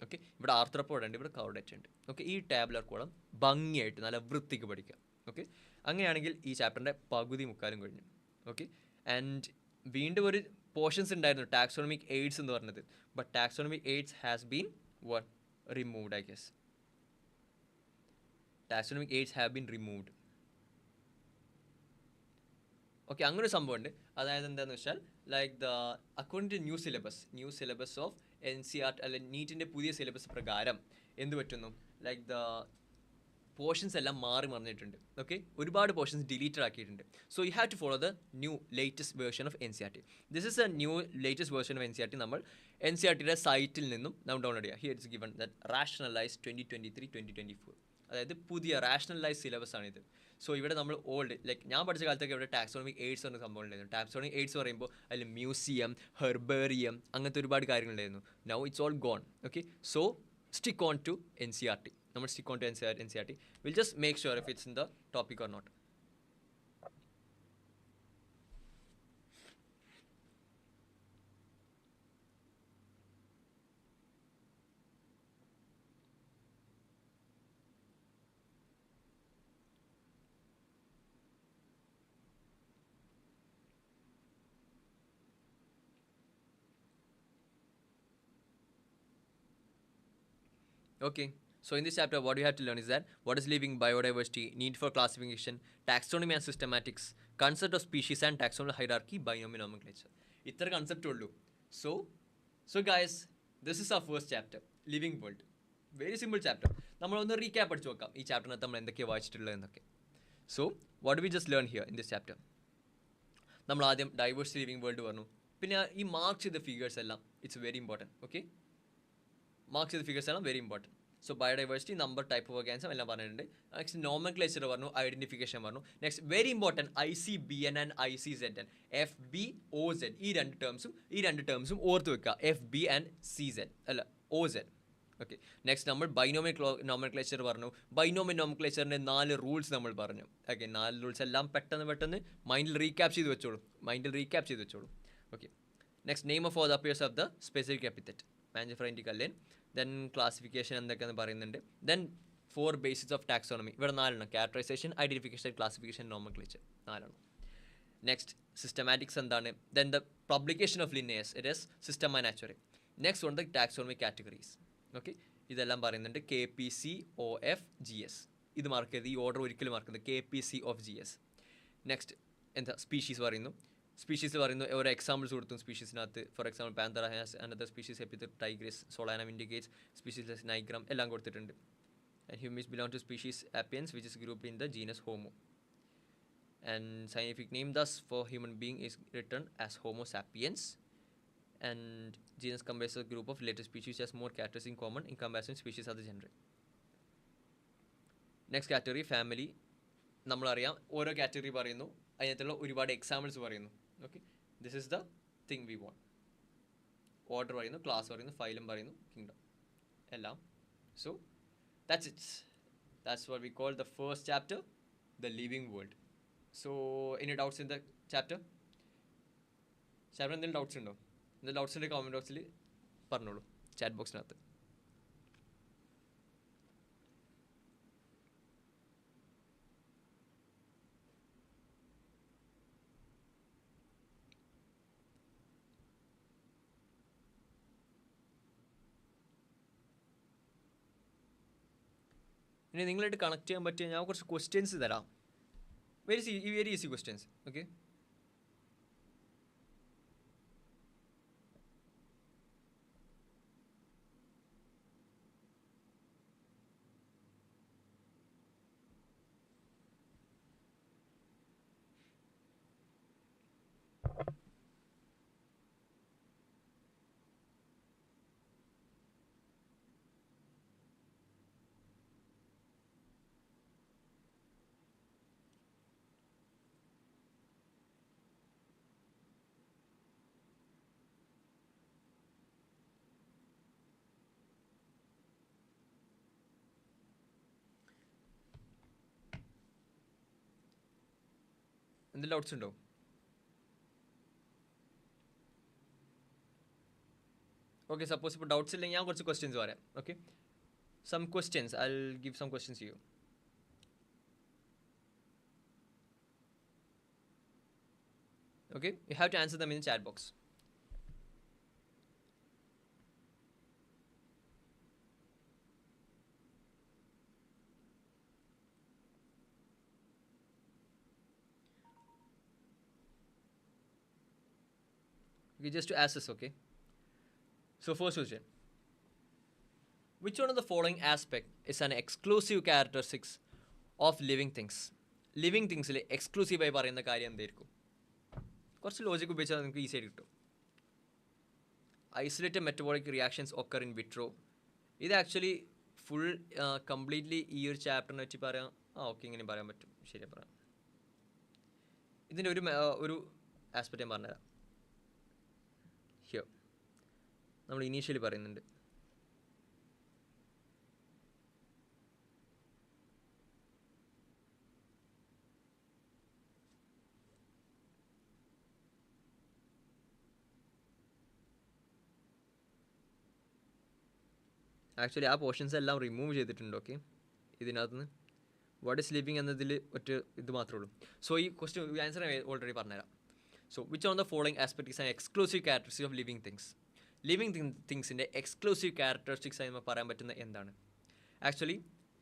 Okay, ഇവിടെ ആർത്രോപോഡ് ഉണ്ട്, ഇവിടെ കൗഡറ്റ് ഉണ്ട്. ഓക്കെ, ഈ ടാബുലർ കോളം ഭംഗിയായിട്ട് നല്ല വൃത്തിക്ക് പഠിക്കുക. ഓക്കെ, അങ്ങനെയാണെങ്കിൽ ഈ ചാപ്റ്ററിൻ്റെ പകുതി മുക്കാലും കഴിഞ്ഞു. ഓക്കെ, ആൻഡ് വീണ്ടും ഒരു പോർഷൻസ് ഉണ്ടായിരുന്നു ടാക്സോണമിക് എയ്ഡ്സ് എന്ന് പറഞ്ഞത്. But taxonomic aids has been removed, I guess. Taxonomic aids have been removed. Okay, അങ്ങനെ ഒരു സംഭവമുണ്ട്. അതായത് എന്താണെന്ന് വെച്ചാൽ like according to new syllabus of NCERT അല്ലെ നീറ്റിൻ്റെ പുതിയ സിലബസ് പ്രകാരം എന്ത് പറ്റുന്നു? ലൈക്ക് പോർഷൻസ് എല്ലാം മാറി മറിഞ്ഞിട്ടുണ്ട്. ഓക്കെ, ഒരുപാട് പോർഷൻസ് ഡിലീറ്റഡ് ആക്കിയിട്ടുണ്ട്. So you have to follow the new latest version of NCERT. This is a new latest version of NCERT. നമ്മൾ NCERTയുടെ സൈറ്റിൽ നിന്നും നമ്മൾ ഡൗൺലോഡ് ചെയ്യുക. Here it's given that rationalise 2023-2024. അതായത് പുതിയ റാഷണലൈസ് സിലബസ് ആണിത്. സോ ഇവിടെ നമ്മൾ ഓൾഡ് ലൈക്ക് ഞാൻ പഠിച്ച കാലത്തൊക്കെ ഇവിടെ ടാക്സോണമിക് എയ്ഡ്സ് എന്ന സംഭവം ഉണ്ടായിരുന്നു. ടാക്സോണമിക് എയ്ഡ്സ് പറയുമ്പോൾ അതിൽ മ്യൂസിയം, ഹെർബേറിയം അങ്ങനത്തെ ഒരുപാട് കാര്യങ്ങളുണ്ടായിരുന്നു. Now it's all gone. Okay, so stick on to NCERT. നമ്മൾ stick on to NCERT. We'll just make sure if it's in the topic or not. Okay, so in this chapter what you have to learn is that what is living, biodiversity, need for classification, taxonomy and systematics, concept of species and taxonomic hierarchy, binomial nomenclature. ഇത്ര concept ഉള്ളൂ. So guys, this is our first chapter, living world. Very simple chapter. നമ്മളൊന്ന് recap അടിച്ച് നോക്കാം ഈ ചാപ്റ്ററിനകത്ത് നമ്മൾ എന്തൊക്കെയാണ് വായിച്ചിട്ടുള്ളത് എന്നൊക്കെ. So what we just learn here in this chapter? നമ്മൾ ആദ്യം ഡൈവേഴ്സ് ലിവിങ് വേൾഡ് പറഞ്ഞു. പിന്നെ ഈ മാർക്ക് ചെയ്ത ഫിഗേഴ്സ് എല്ലാം it's very important. Okay, mark ചെയ്ത ഫിഗേഴ്സ് എല്ലാം very important. So biodiversity, number, type of organism എല്ലാം പറഞ്ഞിട്ടുണ്ട്. നെക്സ്റ്റ് നോമൻക്ലേച്ചർ പറഞ്ഞു, ഐഡന്റിഫിക്കേഷൻ പറഞ്ഞു. Next very important ICBN and ICZN, FBOZ. ഈ രണ്ട് ടേംസും ഓർത്ത് വെക്കുക. FB ആൻഡ് CZ അല്ല OZ. ഓക്കെ, നെക്സ്റ്റ് നമ്മൾ ബൈനോമിയൽ നോമൻക്ലേച്ചർ പറഞ്ഞു. ബൈനോമിയൽ നോമൻക്ലേച്ചറിൻ്റെ 4 റൂൾസ് നമ്മൾ പറഞ്ഞു. ഓക്കെ, 4 റൂൾസ് എല്ലാം പെട്ടെന്ന് മൈൻഡിൽ റീക്യാപ്പ് ചെയ്ത് വെച്ചോളൂ. Okay, next name of all the appears of the specific epithet, മാഞ്ചിഫറൈൻറ്റിക് അല്ലേൻ. ദെൻ ക്ലാസിഫിക്കേഷൻ എന്തൊക്കെയെന്ന് പറയുന്നുണ്ട്. Then 4 basis of taxonomy. ഇവിടെ 4 characterization, identification, classification, nomenclature. 4. Next systematics എന്താണ്. Then the publication of Linnaeus's, it is system and natural. Next one the taxonomy categories. Okay, ഇതെല്ലാം പറയുന്നുണ്ട്. KPCOFGS. ഇത് mark ചെയ്ത് ഈ ഓർഡർ ഒരിക്കലും മാർക്ക് ചെയ്ത് KPCOFGS. നെക്സ്റ്റ് എന്താ സ്പീഷീസ് പറയുന്നു. ഓരോ എക്സാമ്പിൾസ് കൊടുത്തു സ്പീഷീസിനകത്ത്. For example Panthera has another species epithet, tigris, Solanum indicates, species nigrum എല്ലാം കൊടുത്തിട്ടുണ്ട്. And humans belong to species sapiens which is group in the genus Homo. And scientific name thus for human being is written as Homo sapiens. And genus comprises a group of related species which has more characters in common in comparison species of the genre. Next category family. നമ്മളറിയാം ഓരോ category പറയുന്നു, അതിനകത്തുള്ള ഒരുപാട് examples പറയുന്നു. Okay, this is the thing we want. Order പറയുന്നു, class പറയുന്നു, phylum പറയുന്നു, kingdom എല്ലാം. So that's it. That's what we call the first chapter, the living world. So any doubts in the chapter? എന്തെങ്കിലും doubts ഉണ്ടോ? എന്തെങ്കിലും doubts ഉണ്ടെങ്കിൽ comment ബോക്സിൽ പറഞ്ഞോളൂ, ചാറ്റ് ബോക്സിനകത്ത്. ഇനി നിങ്ങളായിട്ട് കണക്ട് ചെയ്യാൻ പറ്റിയ ഞാൻ കുറച്ച് ക്വസ്റ്റ്യൻസ് തരാം. Very easy questions. ഓക്കെ, എന്തെങ്കിലും ഡൗട്ട്സ് ഉണ്ടോ? ഓക്കെ, സപ്പോസ് ഇപ്പോൾ ഡൗട്ട്സ് ഇല്ലെങ്കിൽ ഞാൻ കുറച്ച് ക്വസ്റ്റ്യൻസ് പറയാം. Okay, some questions, I will give some questions to you. Okay, you have to answer them in the chat box. Okay, just to assess. Okay, so first question: which one of the following aspect is an exclusive characteristics of living things. Living തിങ്സിൽ എക്സ്ക്ലൂസീവായി പറയുന്ന കാര്യം എന്തായിരിക്കും? കുറച്ച് logic ഉപയോഗിച്ചാൽ നിങ്ങൾക്ക് easy ആയിട്ട് കിട്ടും. Isolated metabolic reactions occur in vitro. ഇത് ആക്ച്വലി ഫുൾ കംപ്ലീറ്റ്ലി ഈ ഒരു ചാപ്റ്ററിനെ വെച്ച് പറയാം. ഓക്കെ, ഇങ്ങനെ പറയാൻ പറ്റും. ശരി, പറയാം. ഇതിൻ്റെ ഒരു ആസ്പെക്റ്റ് ഞാൻ പറഞ്ഞുതരാം. ഹിയർ നമ്മൾ ഇനീഷ്യലി പറയുന്നുണ്ട്. ആക്ച്വലി ആ പോർഷൻസ് എല്ലാം റിമൂവ് ചെയ്തിട്ടുണ്ട്. ഓക്കെ, ഇതിനകത്ത് നിന്ന് വാട്ട് ഈസ് ലിവിങ് എന്നതിൽ ഒറ്റ ഇത് മാത്രമേ ഉള്ളൂ. സോ ഈ ക്വസ്റ്റ്യൻ ആൻസർ ഓൾറെഡി പറഞ്ഞുതരാം. So which on the following aspects and exclusive characteristics of living things. Living തിങ്സിൻ്റെ എക്സ്ക്ലൂസീവ് ക്യാരക്ടറിസ്റ്റിക്സ് ആയി നമുക്ക് പറയാൻ പറ്റുന്ന എന്താണ്? ആക്ച്വലി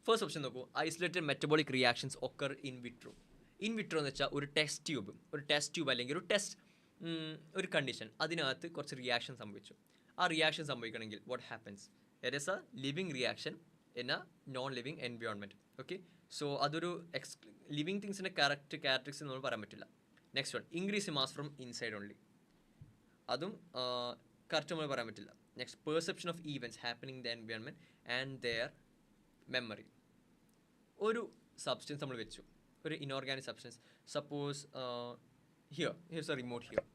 ഫസ്റ്റ് ഓപ്ഷൻ നോക്കൂ, isolated metabolic reactions occur in vitro. In vitro എന്ന് വെച്ചാൽ ഒരു ടെസ്റ്റ് ട്യൂബ് അല്ലെങ്കിൽ ഒരു കണ്ടീഷൻ, അതിനകത്ത് കുറച്ച് റിയാക്ഷൻ സംഭവിച്ചു. ആ റിയാക്ഷൻ സംഭവിക്കണമെങ്കിൽ what happens? It is a living reaction in a non-living environment. Okay, so അതൊരു ലിവിങ് തിങ്സിൻ്റെ ക്യാരക്ടറിസ്റ്റിക്സ് നമ്മൾ പറയാൻ പറ്റില്ല. Next one, increase in mass from inside only. അതും കറക്റ്റ് നമ്മൾ പറയാൻ പറ്റില്ല. Next, perception of events happening in the environment and their memory. ഒരു substance നമ്മൾ വെച്ചു, ഒരു inorganic substance. Suppose here's A remote here.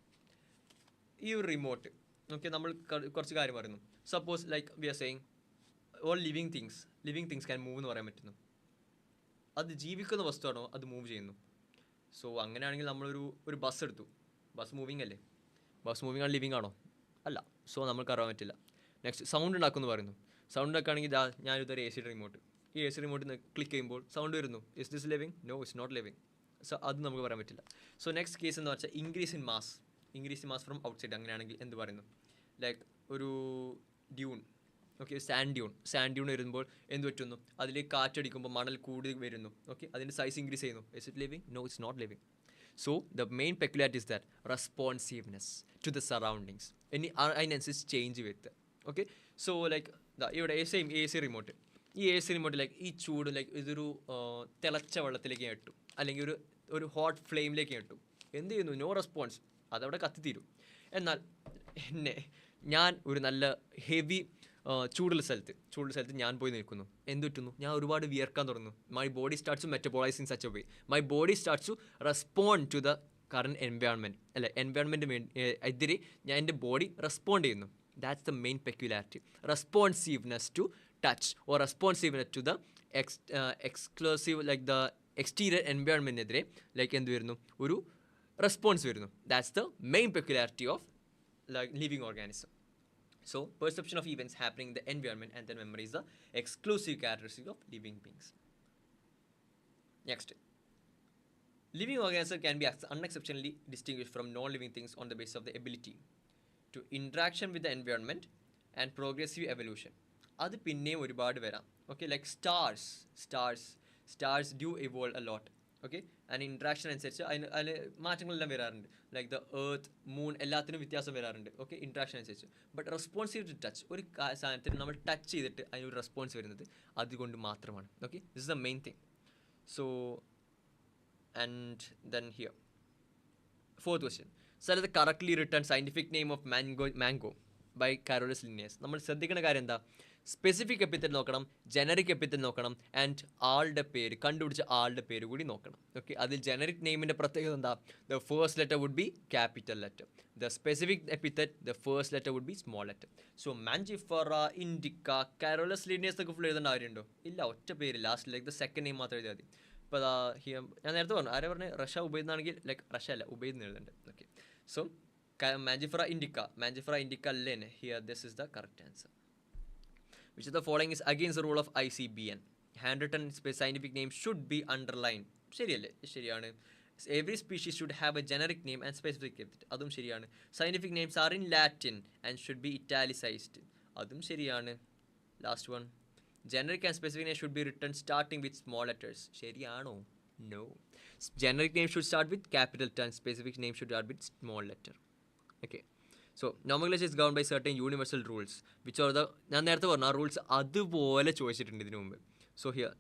ഈ ഒരു റിമോട്ട്, ഓക്കെ, നമ്മൾ കുറച്ച് കാര്യം പറയുന്നു. Suppose like we are saying all living things can move എന്ന് പറയാൻ പറ്റുന്നു. അത് ജീവിക്കുന്ന വസ്തുവാണോ, അത് മൂവ് ചെയ്യുന്നു. സോ അങ്ങനെയാണെങ്കിൽ നമ്മളൊരു ബസ് എടുത്തു. ബസ് മൂവിങ് അല്ലേ? ബസ് മൂവിങ് ആണ്, ലിവിങ് ആണോ? അല്ല. സോ നമുക്ക് അറിയാൻ പറ്റില്ല. നെക്സ്റ്റ്, സൗണ്ട് ഉണ്ടാക്കുമെന്ന് പറയുന്നു. സൗണ്ട് ഉണ്ടാക്കുകയാണെങ്കിൽ ഞാനിതൊരു AC റിമോട്ട്. ഈ AC റിമോട്ടിൽ ക്ലിക്ക് ചെയ്യുമ്പോൾ സൗണ്ട് വരുന്നു. Is this living? No, it's not living. So അത് നമുക്ക് പറയാൻ പറ്റില്ല. സോ നെക്സ്റ്റ് കേസ് എന്ന് വെച്ചാൽ increase in mass from outside. അങ്ങനെയാണെങ്കിൽ എന്ത് പറയുന്നു? ലൈക്ക് ഒരു ഡ്യൂൺ, ഓക്കെ, സാൻഡ് ഡ്യൂൺ വരുമ്പോൾ എന്ത് പറ്റുന്നു? അതിൽ കാറ്റടിക്കുമ്പോൾ മണൽ കൂടി വരുന്നു. ഓക്കെ, അതിൻ്റെ സൈസ് ഇൻക്രീസ് ചെയ്യുന്നു. Is it living? No, it's not living. So the main peculiarity is that responsiveness to the surroundings. ഇനി അതിനനുസരിച്ച് ചേഞ്ച് വരുത്തുക. ഓക്കെ, സോ ലൈക്ക് ഇവിടെ AC റിമോട്ട്. ഈ AC റിമോട്ട് ലൈക്ക് ഈ ചൂട് ലൈക്ക് ഇതൊരു തിളച്ച വെള്ളത്തിലേക്ക് ഇട്ടു, അല്ലെങ്കിൽ ഒരു ഹോട്ട് ഫ്ലെയിമിലേക്ക് ഇട്ടു. എന്ത് ചെയ്യുന്നു? No response. അതവിടെ കത്തിത്തീരും. എന്നാൽ ഞാൻ ഒരു നല്ല ഹെവി ചൂടുള്ള സ്ഥലത്ത് ഞാൻ പോയി നിൽക്കുന്നു. എന്ത് പറ്റുന്നു? ഞാൻ ഒരുപാട് വിയർക്കാൻ തുടങ്ങുന്നു. My body starts to metabolise in such a way. My body starts to respond to the current environment. അല്ല, എൻവയോൺമെൻറ്റ് എതിരെ എൻ്റെ ബോഡി റെസ്പോണ്ട് ചെയ്യുന്നു. That's the main peculiarity. Responsiveness to touch or responsiveness to the exclusive like the exterior എൻവയോൺമെൻറ്റിനെതിരെ like എന്ത് വരുന്നു? ഒരു response വരുന്നു. That's the main peculiarity of like living organism. So perception of events happening in the environment and then memory is the exclusive characteristic of living beings. Next, living organisms can be unexceptionally distinguished from non-living things on the basis of the ability to interaction with the environment and progressive evolution. അത് പിന്നെയും ഒരുപാട് വരാം. Okay, like stars do evolve a lot. Okay, അതിന് interaction അനുസരിച്ച് അതിൽ മാറ്റങ്ങളെല്ലാം വരാറുണ്ട്. Like the earth, moon, എല്ലാത്തിനും വ്യത്യാസം വരാറുണ്ട്. ഓക്കെ, ഇൻട്രാക്ഷൻ അനുസരിച്ച്. ബട്ട് റെസ്പോൺസീവ് ടു ടച്ച്, ഒരു സാധനത്തിന് നമ്മൾ ടച്ച് ചെയ്തിട്ട് അതിനൊരു റെസ്പോൺസ് വരുന്നത് അതുകൊണ്ട് മാത്രമാണ്. Okay, this is the main thing. So and then here fourth question, select the correctly written scientific name of mango by Carolus Linnaeus. നമ്മൾ ശ്രദ്ധിക്കുന്ന കാര്യം എന്താ? സ്പെസിഫിക് എപ്പിത്തൽ നോക്കണം, ജനറിക് എപ്പിത്തൽ നോക്കണം, ആൻഡ് ആളുടെ പേര്, കണ്ടുപിടിച്ച ആളുടെ പേര് കൂടി നോക്കണം. ഓക്കെ, അതിൽ ജനറിക് നെയിമിൻ്റെ പ്രത്യേകത എന്താ? The first letter would be capital letter. The specific epithet the first letter would be small letter. So Mangifera, indica, Carolus Linnaeus എന്നൊക്കെ ഫുൾ എഴുതേണ്ട കാര്യമുണ്ടോ? ഇല്ല, ഒറ്റ പേര് last like the second name മാത്രം എഴുതിയാൽ മതി. ഇപ്പോൾ ഞാൻ നേരത്തെ പറഞ്ഞു, ആരെ പറഞ്ഞ് റഷ ഉപയോഗിക്കുന്നതാണെങ്കിൽ ലൈക്ക് റഷ അല്ല ഉപയോഗിന്ന് എഴുതുന്നുണ്ട്. ഓക്കെ, സോ മാഞ്ചിഫറ ഇൻഡിക്ക അല്ലേനെ. Here this is the correct answer. Which of the following is against the rule of ICBN? Handwritten scientific name should be underlined. ശരിയല്ലേ? ശരിയാണ്. Every species should have a generic name and specific epithet. അതും ശരിയാണ്. Scientific names are in Latin and should be italicized. അതും ശരിയാണ്. Last one. Generic and specific name should be written starting with small letters. ശരിയാണോ? No. Generic name should start with capital letter and specific name should start with small letter. Okay. So nomenclature is governed by certain universal rules, which are the ഞാൻ നേരത്തെ പറഞ്ഞ ആ rules അതുപോലെ ചോദിച്ചിട്ടുണ്ട് ഇതിനു മുമ്പ്. So here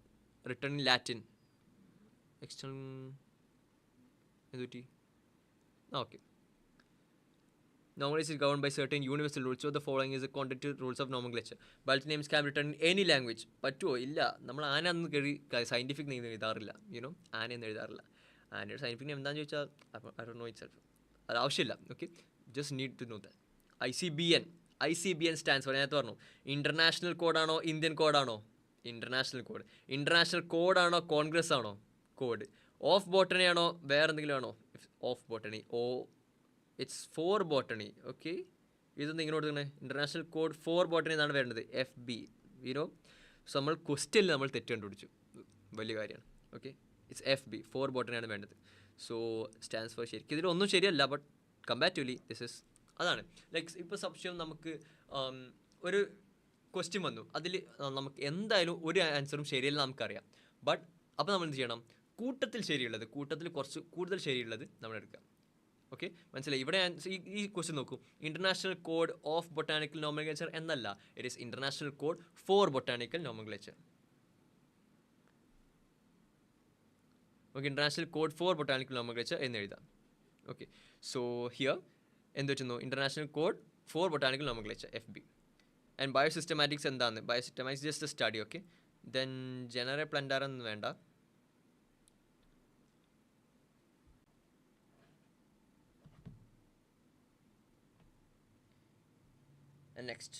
written in Latin external എന്തുപറ്റി? Okay. Nomenclature is governed by certain universal rules. So the following is the content rules of nomenclature. Bulk names can be written in any language. പറ്റുമോ? ഇല്ല. നമ്മൾ ആന എന്ന് കയറി scientific name എഴുതാറില്ല. You know, ആനയെന്ന് എഴുതാറില്ല. ആനയുടെ സയൻറ്റിഫിക് നെയിം എന്താണെന്ന് ചോദിച്ചാൽ I don't know itself. അത് ആവശ്യമില്ല. Okay, just need to know that. ICBN stands for, നേരത്തെ പറഞ്ഞു, ഇൻ്റർനാഷണൽ കോഡാണോ ഇന്ത്യൻ കോഡാണോ? International code. ഇൻ്റർനാഷണൽ കോഡാണോ കോൺഗ്രസ് ആണോ? കോഡ്. ഓഫ് ബോട്ടണി ആണോ വേറെ എന്തെങ്കിലും ആണോ? Of botany. It's for botany. Okay, ഇതൊന്നും ഇങ്ങനെ കൊടുക്കണേ. ഇൻ്റർനാഷണൽ കോഡ് ഫോർ ബോട്ടണി എന്നാണ് വേണ്ടത്. FB, you know. സോ നമ്മൾ ക്വസ്റ്റ്യനിൽ നമ്മൾ തെറ്റ് കണ്ടുപിടിച്ചു. വലിയ കാര്യമാണ്. ഓക്കെ, ഇറ്റ്സ് FB, ഫോർ ബോട്ടണിയാണ് വേണ്ടത്. സോ സ്റ്റാൻഡ്സ് ഫോർ ശരിക്കും ഇതിലൊന്നും ശരിയല്ല, ബട്ട് കമ്പാരിറ്റീവ്ലി ദിസ് ഇസ് അതാണ്. ലൈക്ക് ഇപ്പോൾ സംശയം നമുക്ക് ഒരു ക്വസ്റ്റ്യൻ വന്നു, അതിൽ നമുക്ക് എന്തായാലും ഒരു ആൻസറും ശരിയല്ല നമുക്കറിയാം. ബട്ട് അപ്പോൾ നമ്മൾ എന്ത് ചെയ്യണം? കൂട്ടത്തിൽ കുറച്ച് കൂടുതൽ ശരിയുള്ളത് നമ്മൾ എടുക്കുക. ഓക്കെ, മനസ്സിലായി? ഇവിടെ ഈ ക്വസ്റ്റ്യൻ നോക്കൂ. International code of botanical nomenclature എന്നല്ല, it is international code for botanical nomenclature. Okay, international code for botanical nomenclature എന്ന് എഴുതാം. ഓക്കെ, സോ ഹിയർ എന്ത് വെച്ചെന്നു? International code for botanical nomenclature, FB. And biosystematics എന്താണ്? Biosystematics just study. Okay, then general പ്ലൻഡാർ എന്ന് വേണ്ട. And next,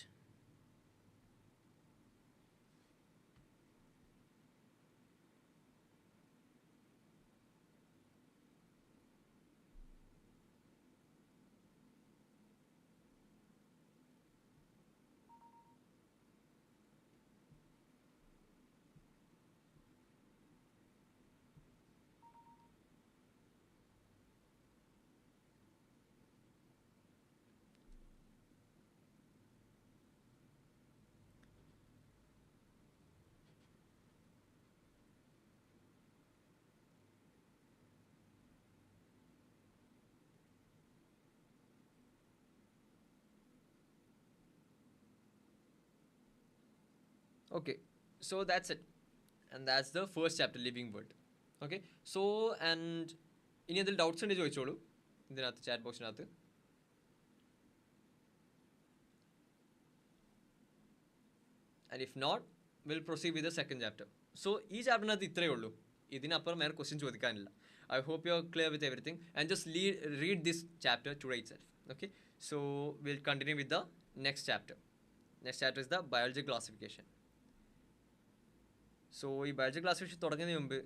okay, so that's it, and that's the first chapter, living world. Okay, so and ഇനി എന്തെങ്കിലും doubts ഉണ്ടെങ്കിൽ ചോദിച്ചോളൂ ഇതിനകത്ത്, chat ബോക്സിനകത്ത്. And if not, will proceed with the second chapter. So ഈ ചാപ്റ്ററിനകത്ത് ഇത്രയേ ഉള്ളൂ, ഇതിനപ്പുറം വേറെ ക്വസ്റ്റ്യൻ ചോദിക്കാനില്ല. I hope you're clear with everything, and just read this chapter today itself. Okay, so we'll continue with the next chapter. Next chapter is the biology classification. So ഈ biology classification തുടങ്ങുന്നതിന് മുമ്പ്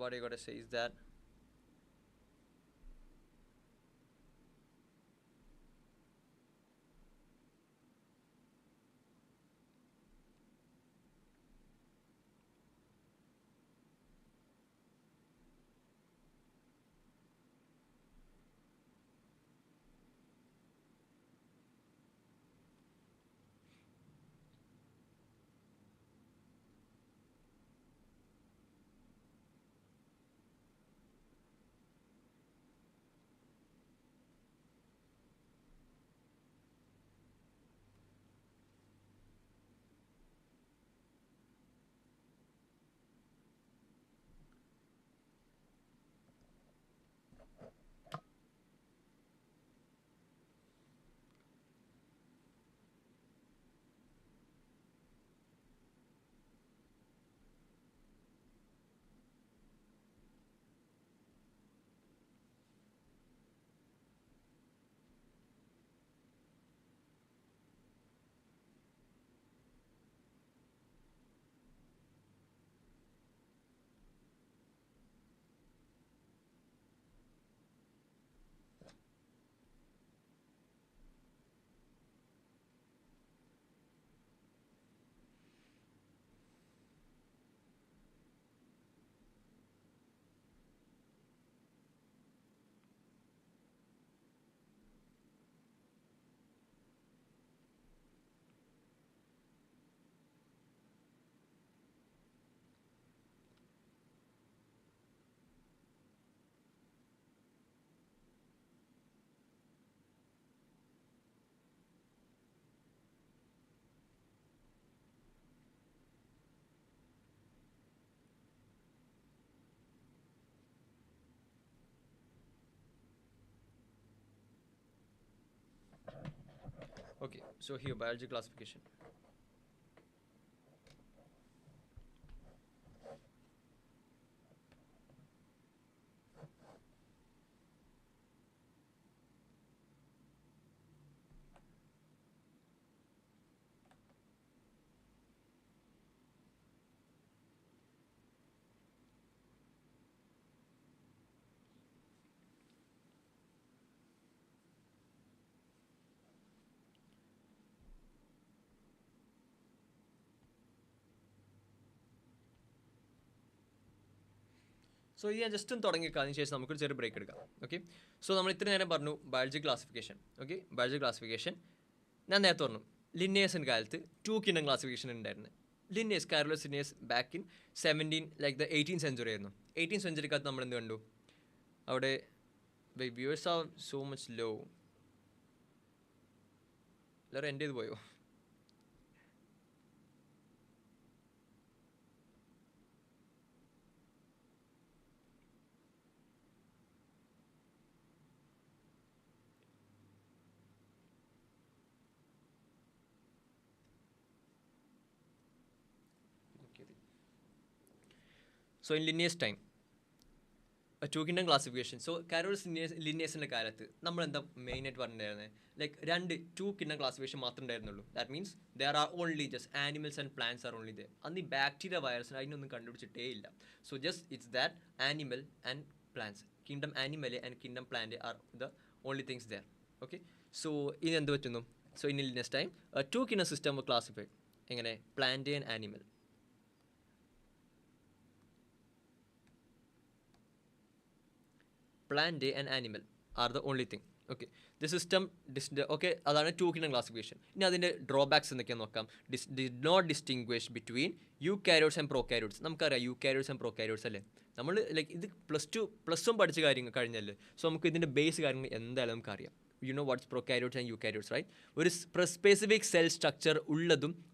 what I gotta say is that Okay, so here biology classification. So ഇത് ഞാൻ just ഒന്ന് തുടങ്ങിയേക്കാം, അതിന് ശേഷം നമുക്കൊരു ചെറിയ ബ്രേക്ക് എടുക്കാം. ഓക്കെ, സോ നമ്മൾ ഇത്ര നേരം പറഞ്ഞു biology classification. Okay, biology classification ഞാൻ നേരത്തെ പറഞ്ഞു ലിന്നേഴ്സിൻ്റെ കാലത്ത് 2 കിൻഡം ക്ലാസിഫിക്കേഷൻ ഉണ്ടായിരുന്നു. Linnaeus, Carolus Linnaeus back in 18th century ആയിരുന്നു. 18th സെഞ്ചുറിക്കകത്ത് നമ്മൾ എന്ത് കണ്ടു? അവിടെ viewers are so much low. എല്ലാവരും എൻ്റെ ഇത് പോയോ? So in Linnaeus time, a 2 kingdom classification. So Carolus Linnaeusന്റെ കാലത്ത് നമ്മൾ എന്താ മെയിനായിട്ട് പറഞ്ഞിട്ടുണ്ടായിരുന്നത്? ലൈക്ക് 2 kingdom classification മാത്രമേ ഉണ്ടായിരുന്നുള്ളൂ. That means there are only just animals and plants are only there. അന്ന് ഈ ബാക്ടീരിയ വൈറസിന് അതിനൊന്നും കണ്ടുപിടിച്ചിട്ടേ ഇല്ല. So just it's that animal and plants. Kingdom animal and kingdom plant are the only things there. Okay, so ഇനി എന്ത് പറ്റുന്നു? So in Linnaeus's time 2 kingdom system classified. എങ്ങനെ? Plant and animal. Plant and animal are the only thing. Okay, the system okay, അതാണ് 2 kingdom classification. ഇനി അതിൻ്റെ drawbacks എന്തൊക്കെയാണെന്ന് നോക്കാം. Did not distinguish between eukaryotes and prokaryotes. നമുക്കറിയാം eukaryotes and prokaryotes അല്ലേ? നമ്മൾ like ഇത് +1 പഠിച്ച കാര്യങ്ങൾ കഴിഞ്ഞല്ലേ. സോ നമുക്ക് ഇതിൻ്റെ ബേസ് കാര്യങ്ങൾ എന്തായാലും നമുക്കറിയാം. You know what's prokaryotes and eukaryotes, right? ഒരു സ്പെസിഫിക് സെൽ സ്ട്രക്ചർ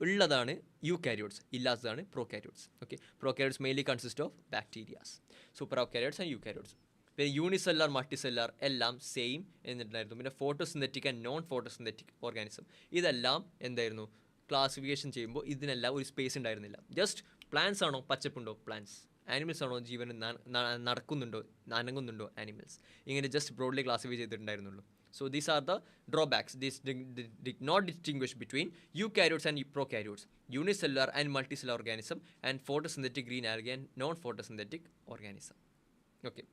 ഉള്ളതാണ് eukaryotes, ഇല്ലാത്തതാണ് prokaryotes. Okay, prokaryotes mainly consist of bacterias. So prokaryotes and eukaryotes. പിന്നെ യൂണിസെല്ലാർ, മൾട്ടിസെല്ലാർ എല്ലാം സെയിം എന്നിട്ടുണ്ടായിരുന്നു. പിന്നെ photosynthetic and non photosynthetic organism ഇതെല്ലാം എന്തായിരുന്നു? ക്ലാസിഫിക്കേഷൻ ചെയ്യുമ്പോൾ ഇതിനെല്ലാം ഒരു സ്പേസ് ഉണ്ടായിരുന്നില്ല. ജസ്റ്റ് പ്ലാന്റ്സ് ആണോ പച്ചപ്പുണ്ടോ പ്ലാന്റ്സ്, ആനിമൽസ് ആണോ ജീവൻ നടക്കുന്നുണ്ടോ അനങ്ങുന്നുണ്ടോ ആനിമൽസ്, ഇങ്ങനെ ജസ്റ്റ് ബ്രോഡ്ലി ക്ലാസിഫൈ ചെയ്തിട്ടുണ്ടായിരുന്നുള്ളൂ. So these are the drawbacks. These did not distinguish between eukaryotes and prokaryotes, unicellular and multicellular organism, and photosynthetic green algae and non-photosynthetic organism. Okay.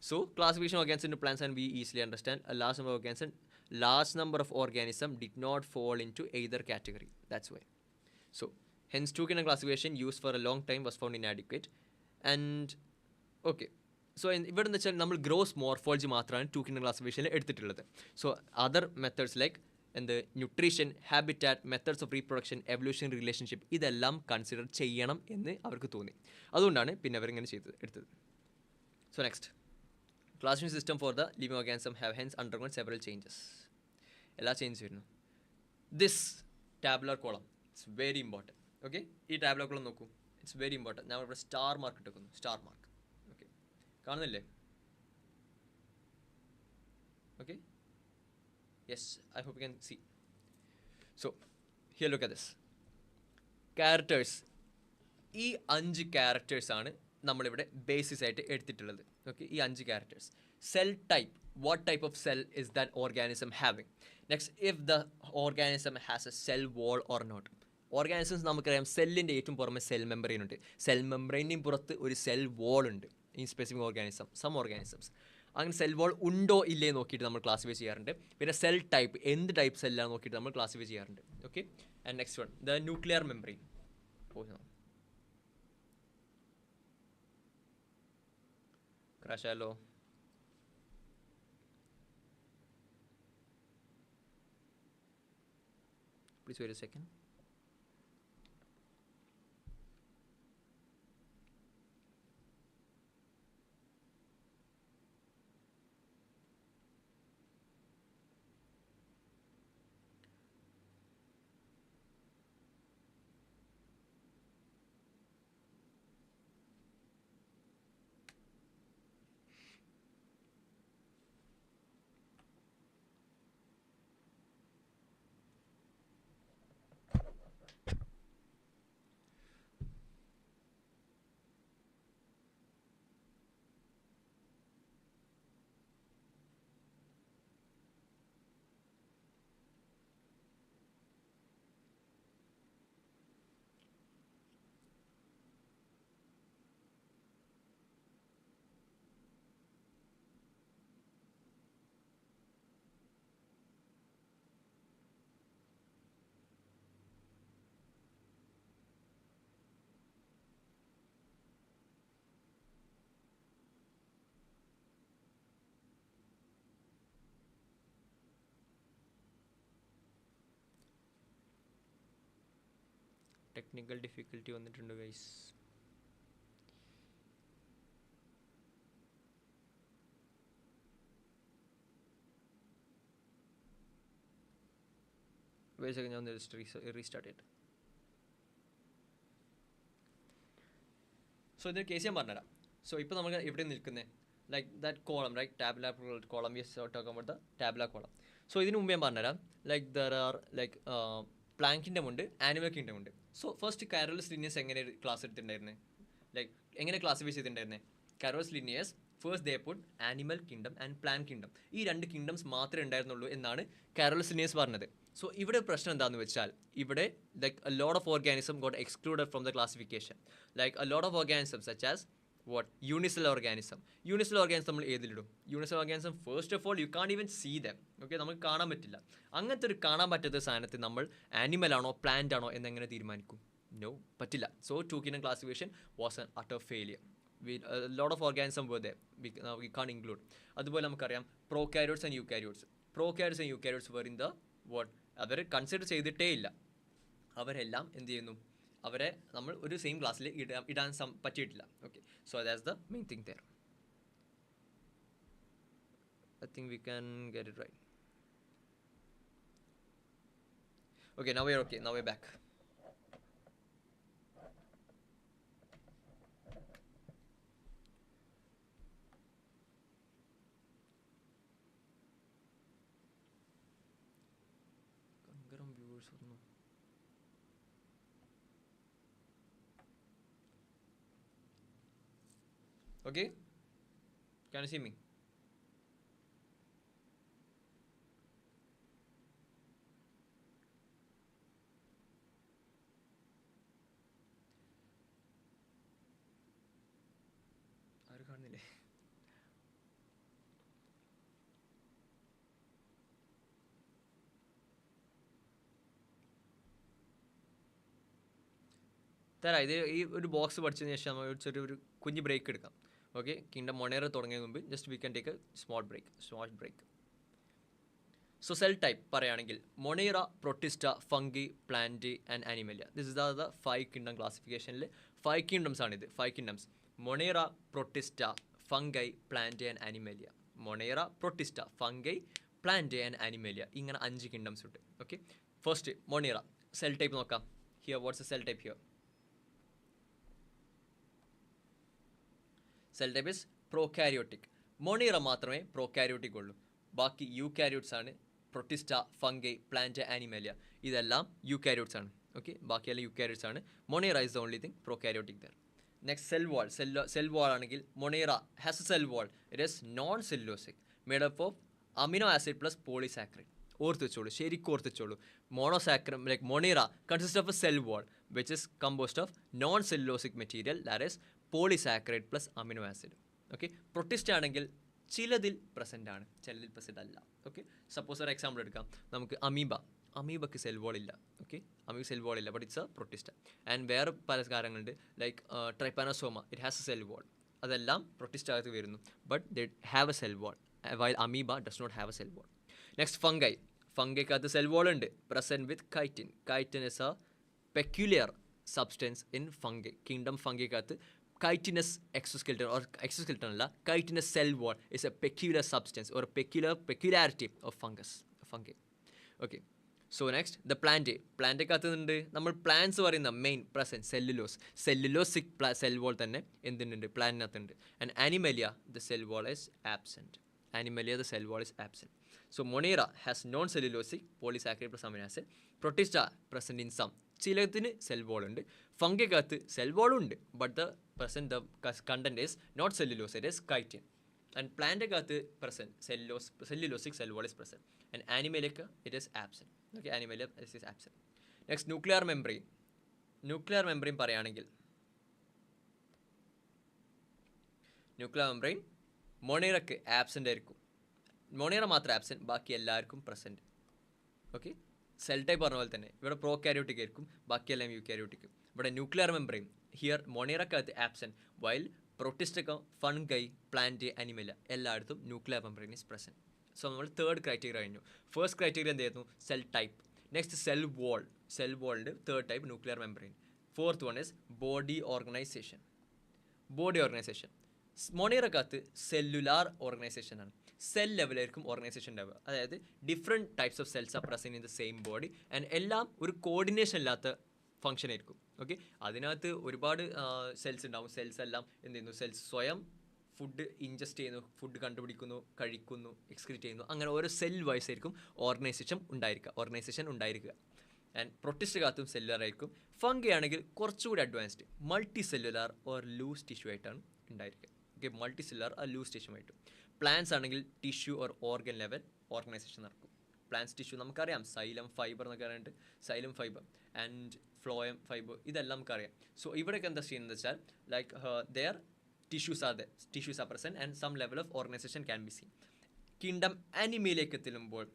So classification of organisms into plants and we easily understand a large number of organisms did not fall into either category. That's why. So hence 2 kingdom classification used for a long time was found inadequate. And okay, so ഇവിടെ എന്ന് വെച്ചാൽ നമ്മൾ gross morphology മാത്രമാണ് 2 kingdom classification എടുത്തിട്ടുള്ളത്. So other methods like nutrition, habitat, methods of reproduction, evolution, relationship ഇതെല്ലാം consider ചെയ്യണം എന്ന് അവർക്ക് തോന്നി. അതുകൊണ്ടാണ് പിന്നെ അവരിങ്ങനെ എടുത്തത്. So next, classification system for the living organism have hence undergone several changes. എല്ലാ ചേഞ്ചസ് വരുന്നു. This tabular column it's very important. Okay, ഈ ടാബുലർ കോളം നോക്കൂ, ഇറ്റ്സ് വെരി ഇമ്പോർട്ടൻറ്റ്. ഞാൻ ഇവിടെ സ്റ്റാർ മാർക്ക് ഇട്ടേക്കുന്നു, സ്റ്റാർ മാർക്ക്. ഓക്കെ, കാണുന്നില്ലേ? Okay, yes, I hope you can see. So here look at this characters. ഈ 5 ക്യാരക്ടേഴ്സാണ് നമ്മളിവിടെ basis ആയിട്ട് എടുത്തിട്ടുള്ളത്. ഓക്കെ, ഈ 5 characters. Cell type, what type of cell is that organism having. Next, if the organism has a cell wall or not. Organisms നമുക്കറിയാം സെല്ലിൻ്റെ ഏറ്റവും പുറമെ cell membrane ഉണ്ട്. സെൽ മെമ്പറൈനും പുറത്ത് ഒരു സെൽ വാൾ ഉണ്ട് ഈ സ്പെസിഫിക് ഓർഗാനിസം. സം ഓർഗാനിസംസ് അങ്ങനെ സെൽ വാൾ ഉണ്ടോ ഇല്ലേ നോക്കിയിട്ട് നമ്മൾ ക്ലാസിഫൈ ചെയ്യാറുണ്ട്. പിന്നെ സെൽ ടൈപ്പ്, എന്ത് ടൈപ്പ് സെല്ലാണ് നോക്കിയിട്ട് നമ്മൾ ക്ലാസിഫൈ ചെയ്യാറുണ്ട്. Okay, and next one, the nuclear membrane. Crash ആയാലോ? Please wait a second. Technical difficulty വന്നിട്ടുണ്ട് ഗൈസ്. ഞാൻ റീസ്റ്റാർട്ട് ചെയ്തിട്ട്. സോ ഇതിന് കേസ് ഞാൻ പറഞ്ഞുതരാം. സോ ഇപ്പോൾ നമുക്ക് എവിടെ നിൽക്കുന്നത്, like that column, right, tabular column, we talk about the tabular column. So ഇതിന് മുമ്പ് ഞാൻ പറഞ്ഞുതരാം, like there are like plant kingdom ഉണ്ട്, ആനിമൽ കിങ്ഡം ഉണ്ട്. സോ ഫസ്റ്റ് കാരോലസ് ലിനിയസ് എങ്ങനെ ക്ലാസ് എടുത്തിട്ടുണ്ടായിരുന്നത്, ലൈക്ക് എങ്ങനെ ക്ലാസിഫൈ ചെയ്തിട്ടുണ്ടായിരുന്നത്? Carolus Linnaeus first they put animal kingdom and plant kingdom, ഈ രണ്ട് കിങ്ഡംസ് മാത്രമേ ഉണ്ടായിരുന്നുള്ളൂ എന്നാണ് കാരോലസ് ലിനിയസ് പറഞ്ഞത്. സോ ഇവിടെ പ്രശ്നം എന്താണെന്ന് വെച്ചാൽ, ഇവിടെ like a lot of organism got excluded from the classification. Like a lot of organism such as what unicellular organism. Unicellular organism നമ്മൾ ഏതിലിടും? unicellular organism first of all you can't even see them. Okay, നമുക്ക് കാണാൻ പറ്റില്ല. അങ്ങനത്തെ ഒരു കാണാൻ പറ്റാത്ത സാധനത്തിൽ നമ്മൾ ആനിമൽ ആണോ പ്ലാന്റ് ആണോ എന്നെങ്ങനെ തീരുമാനിക്കും? നോ, പറ്റില്ല. So two kingdom classification was an utter failure. Lot of organism were there, we can't include. അതുപോലെ നമുക്കറിയാം prokaryotes and eukaryotes. Prokaryotes and eukaryotes were in the what, അവർ കൺസിഡർ ചെയ്തിട്ടേ ഇല്ല. അവരെല്ലാം എന്ത് ചെയ്യുന്നു, അവരെ നമ്മൾ ഒരു സെയിം ക്ലാസ്സിൽ ഇടാൻ പറ്റിയിട്ടില്ല. Okay, so that's the main thing there. I think we can get it right. Okay, now we are okay, now we are back. ഭയങ്കരം വ്യൂവേഴ്സ് ഒന്നും. Okay, can you see me? ആരും കാണുന്നില്ലേ? തരാം. ഇത് ഈ ഒരു ബോക്സ് പഠിച്ചതിന് ശേഷം നമ്മൾ ചെറിയൊരു കുഞ്ഞ് ബ്രേക്ക് എടുക്കാം. ഓക്കെ, കിങ്ഡം മൊണേറ തുടങ്ങിയതിന് മുമ്പ് just we can take a small break. So cell type പറയുകയാണെങ്കിൽ Monera, Protista, fungi, plant and Animalia. This is the 5 kingdom ക്ലാസിഫിക്കേഷനിൽ 5 കിങ്ഡംസ് ആണിത്. 5 kingdoms: Monera, Protista, fungi, plant and Animalia. Monera, Protista, fungi, plant and Animalia, ഇങ്ങനെ 5 kingdoms ഉണ്ട്. Okay, first Monera. Cell type നോക്കാം. Here what's a cell type here? Cell type is prokaryotic. Monera മാത്രമേ prokaryotic ഉള്ളൂ. ബാക്കി eukaryotes ആണ്. Protista, fungi, plant, ആനിമലിയ ഇതെല്ലാം eukaryotes ആണ്. Okay, ബാക്കിയെല്ലാം യൂകാരിയോട്സ് ആണ്. Monera is the only thing prokaryotic there. Next cell wall. Cell wall ആണെങ്കിൽ Monera has a cell wall. It is non cellulosic, made up of amino acid plus polysaccharide. ഓർത്ത് വെച്ചോളൂ, ശരിക്കും ഓർത്ത് വെച്ചോളൂ. മോണോസാക്രം like Monera consist of a cell wall which is composed of non cellulosic material, that is polysaccharide plus amino acid. Okay, protist ആണെങ്കിൽ ചിലതിൽ present ആണ്, ചിലതിൽ പ്രസൻ്റ് അല്ല. ഓക്കെ, സപ്പോസ് ഒരു എക്സാമ്പിൾ എടുക്കാം. നമുക്ക് അമീബക്ക് സെൽ വാൾ ഇല്ല. ഓക്കെ, അമീബ സെൽ വാൾ ഇല്ല, but it's a Protista. And വേറെ പല കാര്യങ്ങളുണ്ട്, like Trypanosoma, it has a cell wall. അതെല്ലാം പ്രൊട്ടിസ്റ്റ് അകത്ത് വരുന്നു, but they have a cell wall, while amoeba does not have a cell wall. Next fungi. ഫംഗൈക്കകത്ത് cell wall ഉണ്ട്, present with chitin. Chitin is a peculiar substance in fungi. Kingdom ഫംഗൈക്കകത്ത് chitinous exoskeleton or exoskeleton അല്ല, chitinous cell wall is a peculiar substance or a peculiarity of fungi. Okay, so next the പ്ലാന്റേക്കകത്തുണ്ട് നമ്മൾ plants പറയുന്ന main present cellulosic cell wall തന്നെ എന്തിനുണ്ട്, പ്ലാന്റിനകത്തുണ്ട്. And Animalia the cell wall is absent. So Monera has non-cellulosic polysaccharide plus amino acid. Protista present in some. ചിലതിന് cell wall ഉണ്ട്. ഫംഗിക്കകത്ത് cell wall ഉണ്ട്, but the content is not cellulose, it is chitin. And പ്ലാന്റിനകത്ത് cellulosic cell wall is present. And animalia it is absent. Okay, animalia is absent. Next, nuclear membrane പറയുകയാണെങ്കിൽ nuclear membrane മൊണേറയ്ക്ക് absent ആയിരിക്കും. Monera മാത്രം absent, ബാക്കി എല്ലാവർക്കും present. Okay, cell type പറഞ്ഞ പോലെ തന്നെ ഇവിടെ prokaryotic ആയിരിക്കും, ബാക്കിയെല്ലാം യൂകാരിയോട്ടിക്. ഇവിടെ ന്യൂക്ലിയർ മെംബ്രെയിൻ ഹിയർ മൊണേറക്കകത്ത് ആബ്സെൻറ്റ്, വൈൽ പ്രൊട്ടിസ്റ്റക്കം, ഫൺഗൈ, പ്ലാന്റ്, അനിമല എല്ലായിടത്തും nuclear membrane is present. So നമ്മൾ തേർഡ് ക്രൈറ്റീരിയ കഴിഞ്ഞു. ഫസ്റ്റ് ക്രൈറ്റീരിയ എന്തായിരുന്നു? Cell type. നെക്സ്റ്റ് സെൽ വാളിൻ്റെ third type nuclear membrane. Fourth one is body organization. Body organization. മോണിയറക്കകത്ത് cellular organization ആണ്. Cell ലെവലായിരിക്കും organization ഉണ്ടാവുക. അതായത് different types of cells are present in the same body and എല്ലാം ഒരു coordination ഇല്ലാത്ത function ആയിരിക്കും. ഓക്കെ, അതിനകത്ത് ഒരുപാട് സെൽസ് ഉണ്ടാവും. സെൽസ് എല്ലാം എന്ത് ചെയ്യുന്നു? സെൽസ് സ്വയം ഫുഡ് ഇൻജസ്റ്റ് ചെയ്യുന്നു, ഫുഡ് കണ്ടുപിടിക്കുന്നു, കഴിക്കുന്നു, എക്സ്ക്രീറ്റ് ചെയ്യുന്നു. അങ്ങനെ ഓരോ സെൽ വൈസ് ആയിരിക്കും ഓർഗനൈസേഷൻ ഉണ്ടായിരിക്കുക. ആൻഡ് പ്രൊട്ടിസ്റ്റുകത്തും സെല്ലുലാർ ആയിരിക്കും. ഫംഗി ആണെങ്കിൽ കുറച്ചുകൂടി advanced multi cellular or loose tissue ആയിട്ടാണ് ഉണ്ടായിരിക്കുക. ഓക്കെ, മൾട്ടി സെല്ലുലാർ ആ ലൂസ് ടിഷ്യൂ ആയിട്ടും. പ്ലാന്റ്സ് ആണെങ്കിൽ tissue or organ level organization നടക്കും. പ്ലാന്റ്സ് ടിഷ്യൂ നമുക്കറിയാം, സൈലം ഫൈബർ എന്നൊക്കെ അറിയാണ്ട്, xylem fibre and phloem fibre ഇതെല്ലാം നമുക്കറിയാം. സോ ഇവിടെയൊക്കെ എന്താ ചെയ്യുന്നത് വെച്ചാൽ there tissues are present and some level of organization can be seen. Kingdom animaliലേക്ക് എത്തുമ്പോൾ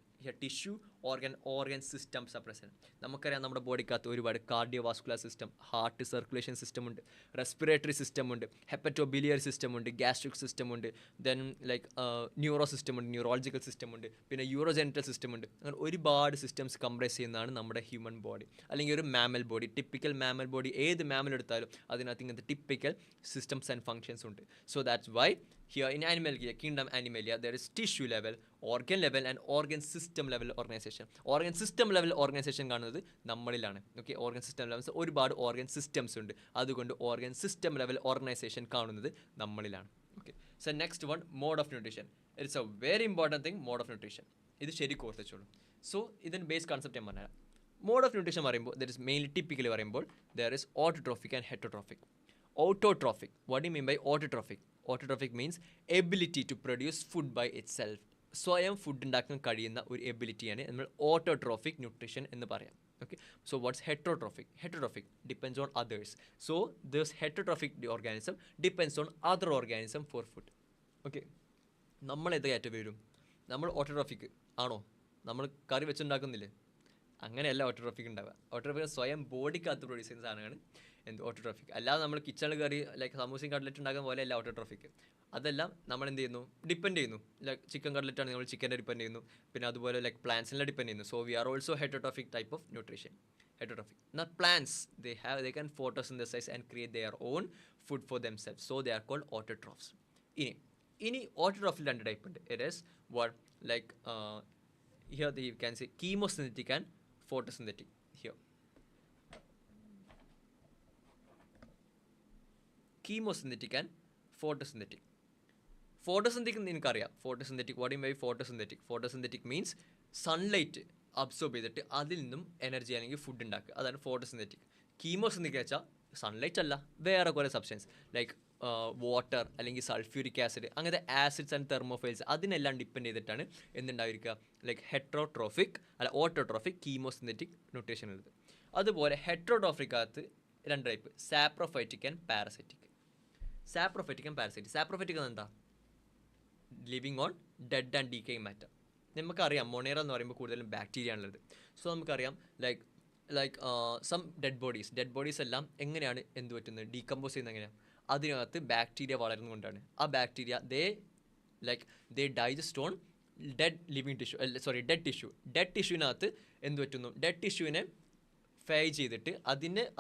tissue organ systems are present. നമുക്കറിയാം നമ്മുടെ ബോഡിക്കകത്ത് ഒരുപാട് cardiovascular system, heart circulation system ഉണ്ട്, റെസ്പിറേറ്ററി സിസ്റ്റം ഉണ്ട്, ഹെപ്പറ്റോബിലിയർ സിസ്റ്റം ഉണ്ട്, ഗ്യാസ്ട്രിക് സിസ്റ്റം ഉണ്ട്, ദെൻ ന്യൂറോ സിസ്റ്റം ഉണ്ട്, neurological system ഉണ്ട്, പിന്നെ യൂറോജെനിറ്റൽ സിസ്റ്റം ഉണ്ട്. അങ്ങനെ ഒരുപാട് സിസ്റ്റംസ് കംപ്രൈസ് ചെയ്യുന്നതാണ് നമ്മുടെ ഹ്യൂമൻ ബോഡി, അല്ലെങ്കിൽ ഒരു mammal body. Typical mammal body ഏത് മാമൽ എടുത്താലും അതിനകത്ത് ഇങ്ങനത്തെ ടിപ്പിക്കൽ സിസ്റ്റംസ് ആൻഡ് ഫങ്ഷൻസ് ഉണ്ട്. So that's why here in kingdom animalia there is tissue level, organ level and organ system level organization. Organ system level organization കാണുന്നത് നമ്മളിലാണ്. Okay, organ system levels ഒരുപാട് organ systems ഉണ്ട്, അതുകൊണ്ട് organ system level organization കാണുന്നത് നമ്മളിലാണ്. Okay, so next one mode of nutrition. It's a very important thing, mode of nutrition. ഇത് ശരിക്കും ഓർത്തിച്ചോളൂ. സോ ഇതിന് ബേസ് കൺസെപ്റ്റ് ഞാൻ പറഞ്ഞുതരാം. മോഡ് ഓഫ് ന്യൂട്രീഷൻ പറയുമ്പോൾ ദർ ഇസ് മെയിൻലി ടിപ്പിക്കലി പറയുമ്പോൾ there is autotrophic and heterotrophic. Autotrophic. What do you mean by autotrophic? Autotrophic means ability to produce food by itself. സ്വയം food ഉണ്ടാക്കാൻ കഴിയുന്ന ഒരു എബിലിറ്റിയാണ് നമ്മൾ ഓട്ടോട്രോഫിക് ന്യൂട്രീഷൻ എന്ന് പറയാം. Okay, so what's heterotrophic? Heterotrophic depends on others. So this heterotrophic organism depends on other organism for food. Okay, നമ്മൾ ഏത് category വരും? നമ്മൾ ഓട്ടോട്രോഫിക് ആണോ? നമ്മൾ കറി വെച്ചുണ്ടാക്കുന്നില്ലേ? അങ്ങനെയല്ല ഓട്ടോട്രോഫിക് ഉണ്ടാവുക. ഓട്ടോട്രോഫിക് സ്വയം ബോഡിക്കകത്ത് പ്രൊഡ്യൂസ് ചെയ്യുന്ന സാധനമാണ് എന്ത് ഓട്ടോട്രോഫിക്. അല്ലാതെ നമ്മൾ കിച്ചണിൽ കയറി ലൈക്ക് സമൂസയും കട്ട്ലറ്റ് ഉണ്ടാക്കുന്ന പോലെ അല്ല ഓട്ടോട്രോഫിക്. അതെല്ലാം നമ്മൾ എന്ത് ചെയ്യുന്നു? ഡിപ്പെൻഡ് ചെയ്യുന്നു. ലൈക്ക് ചിക്കൻ കട്ട്ലറ്റ് ആണെങ്കിൽ നമ്മൾ ചിക്കനെ ഡിപ്പെൻഡ് ചെയ്യുന്നു, പിന്നെ അതുപോലെ ലൈക്ക് പ്ലാന്റ്സിനെ ഡിപ്പെൻഡ് ചെയ്യുന്നു. So we are also heterotrophic type of nutrition. Heterotrophic. Now plants, they can photosynthesize and create their own food for themselves. So they are called autotrophs. ഇനി autotrophic രണ്ട് type ഉണ്ട്. It is what like here you can say chemosynthetic and photosynthetic. Here chemosynthetic and photosynthetic. Photosynthetic നിനക്കറിയാം. Photosynthetic, what do you mean by photosynthetic? Photosynthetic means sunlight absorb ചെയ്തിട്ട് അതിൽ നിന്നും energy അല്ലെങ്കിൽ food ഉണ്ടാക്കുക, അതാണ് photosynthetic. Chemosynthetic വെച്ചാൽ sunlight അല്ല, വേറെ കുറേ സബ്സ്റ്റൻസ് ലൈക്ക് വാട്ടർ അല്ലെങ്കിൽ സൾഫ്യൂരിക് ആസിഡ്, അങ്ങനത്തെ ആസിഡ്സ് ആൻഡ് തെർമോഫൈൽസ് അതിനെല്ലാം ഡിപ്പെൻഡ് ചെയ്തിട്ടാണ് എന്തുണ്ടായിരിക്കുക ലൈക്ക് ഹെട്രോട്രോഫിക് അല്ല ഓട്ടോട്രോഫിക് കീമോസിന്തറ്റിക് ന്യൂട്രീഷൻ ഉള്ളത്. അതുപോലെ ഹെട്രോട്രോഫിക്കകത്ത് രണ്ട് type, saprophytic and parasitic. Saprophytic and parasitic. Saprophytic എന്താ? Living on dead and decaying matter. നമുക്കറിയാം മൊണേറ എന്ന് പറയുമ്പോൾ കൂടുതലും ബാക്ടീരിയ ആണുള്ളത്. സോ നമുക്കറിയാം ലൈക്ക് സം ഡെഡ് ബോഡീസ് എല്ലാം എങ്ങനെയാണ് എന്ത് പറ്റുന്നത്? ഡീകമ്പോസ് ചെയ്യുന്നത് എങ്ങനെയാണ്? അതിനകത്ത് ബാക്ടീരിയ വളരുന്നതുകൊണ്ടാണ്. ആ bacteria they digest on dead ടിഷ്യൂവിനകത്ത് എന്ത് പറ്റുന്നു? ഡെഡ് ടിഷ്യൂവിനെ ഫൈ ചെയ്തിട്ട്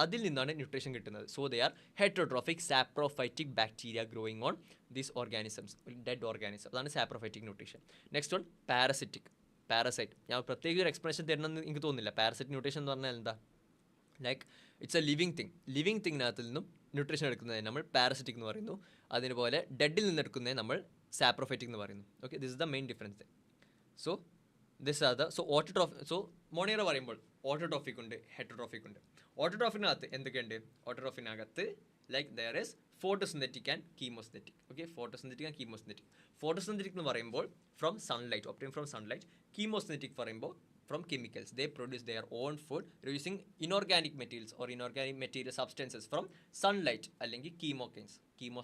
അതിൽ നിന്നാണ് ന്യൂട്രീഷൻ കിട്ടുന്നത്. So they are heterotrophic saprophytic bacteria growing on these organisms, dead organism. അതാണ് saprophytic nutrition. Next one parasite. ഞാൻ പ്രത്യേക ഒരു എക്സ്പ്ലനേഷൻ തരണമെന്ന് എനിക്ക് തോന്നുന്നില്ല. പാരസൈറ്റ് ന്യൂട്രീഷൻ എന്ന് പറഞ്ഞാൽ എന്താ? ലൈക്ക് ഇറ്റ്സ് എ ലിവിങ് തിങ്ങിനകത്തിൽ നിന്നും ന്യൂട്രീഷൻ എടുക്കുന്നതിന് നമ്മൾ പാരസൈറ്റിക് എന്ന് പറയുന്നു. അതിനുപോലെ ഡെഡിൽ നിന്ന് എടുക്കുന്നതിന് നമ്മൾ സാപ്രോഫൈറ്റിക് എന്ന് പറയുന്നു. Okay, this is the main difference. So Monera പറയുമ്പോൾ ഓട്ടോട്രോഫിക് ഉണ്ട്, ഹെറ്ററോട്രോഫിക് ഉണ്ട്. ഓട്ടോട്രോഫിനകത്ത് എന്തൊക്കെയുണ്ട്? ഓട്ടോട്രോഫിനകത്ത് like there is photosynthetic and chemosynthetic. Okay, photosynthetic and chemosynthetic. Photosynthetic എന്ന് പറയുമ്പോൾ from sunlight, obtain from sunlight. Chemosynthetic പറയുമ്പോൾ from chemicals. They produce their own food using inorganic materials or inorganic material substances from sunlight അല്ലെങ്കിൽ chemo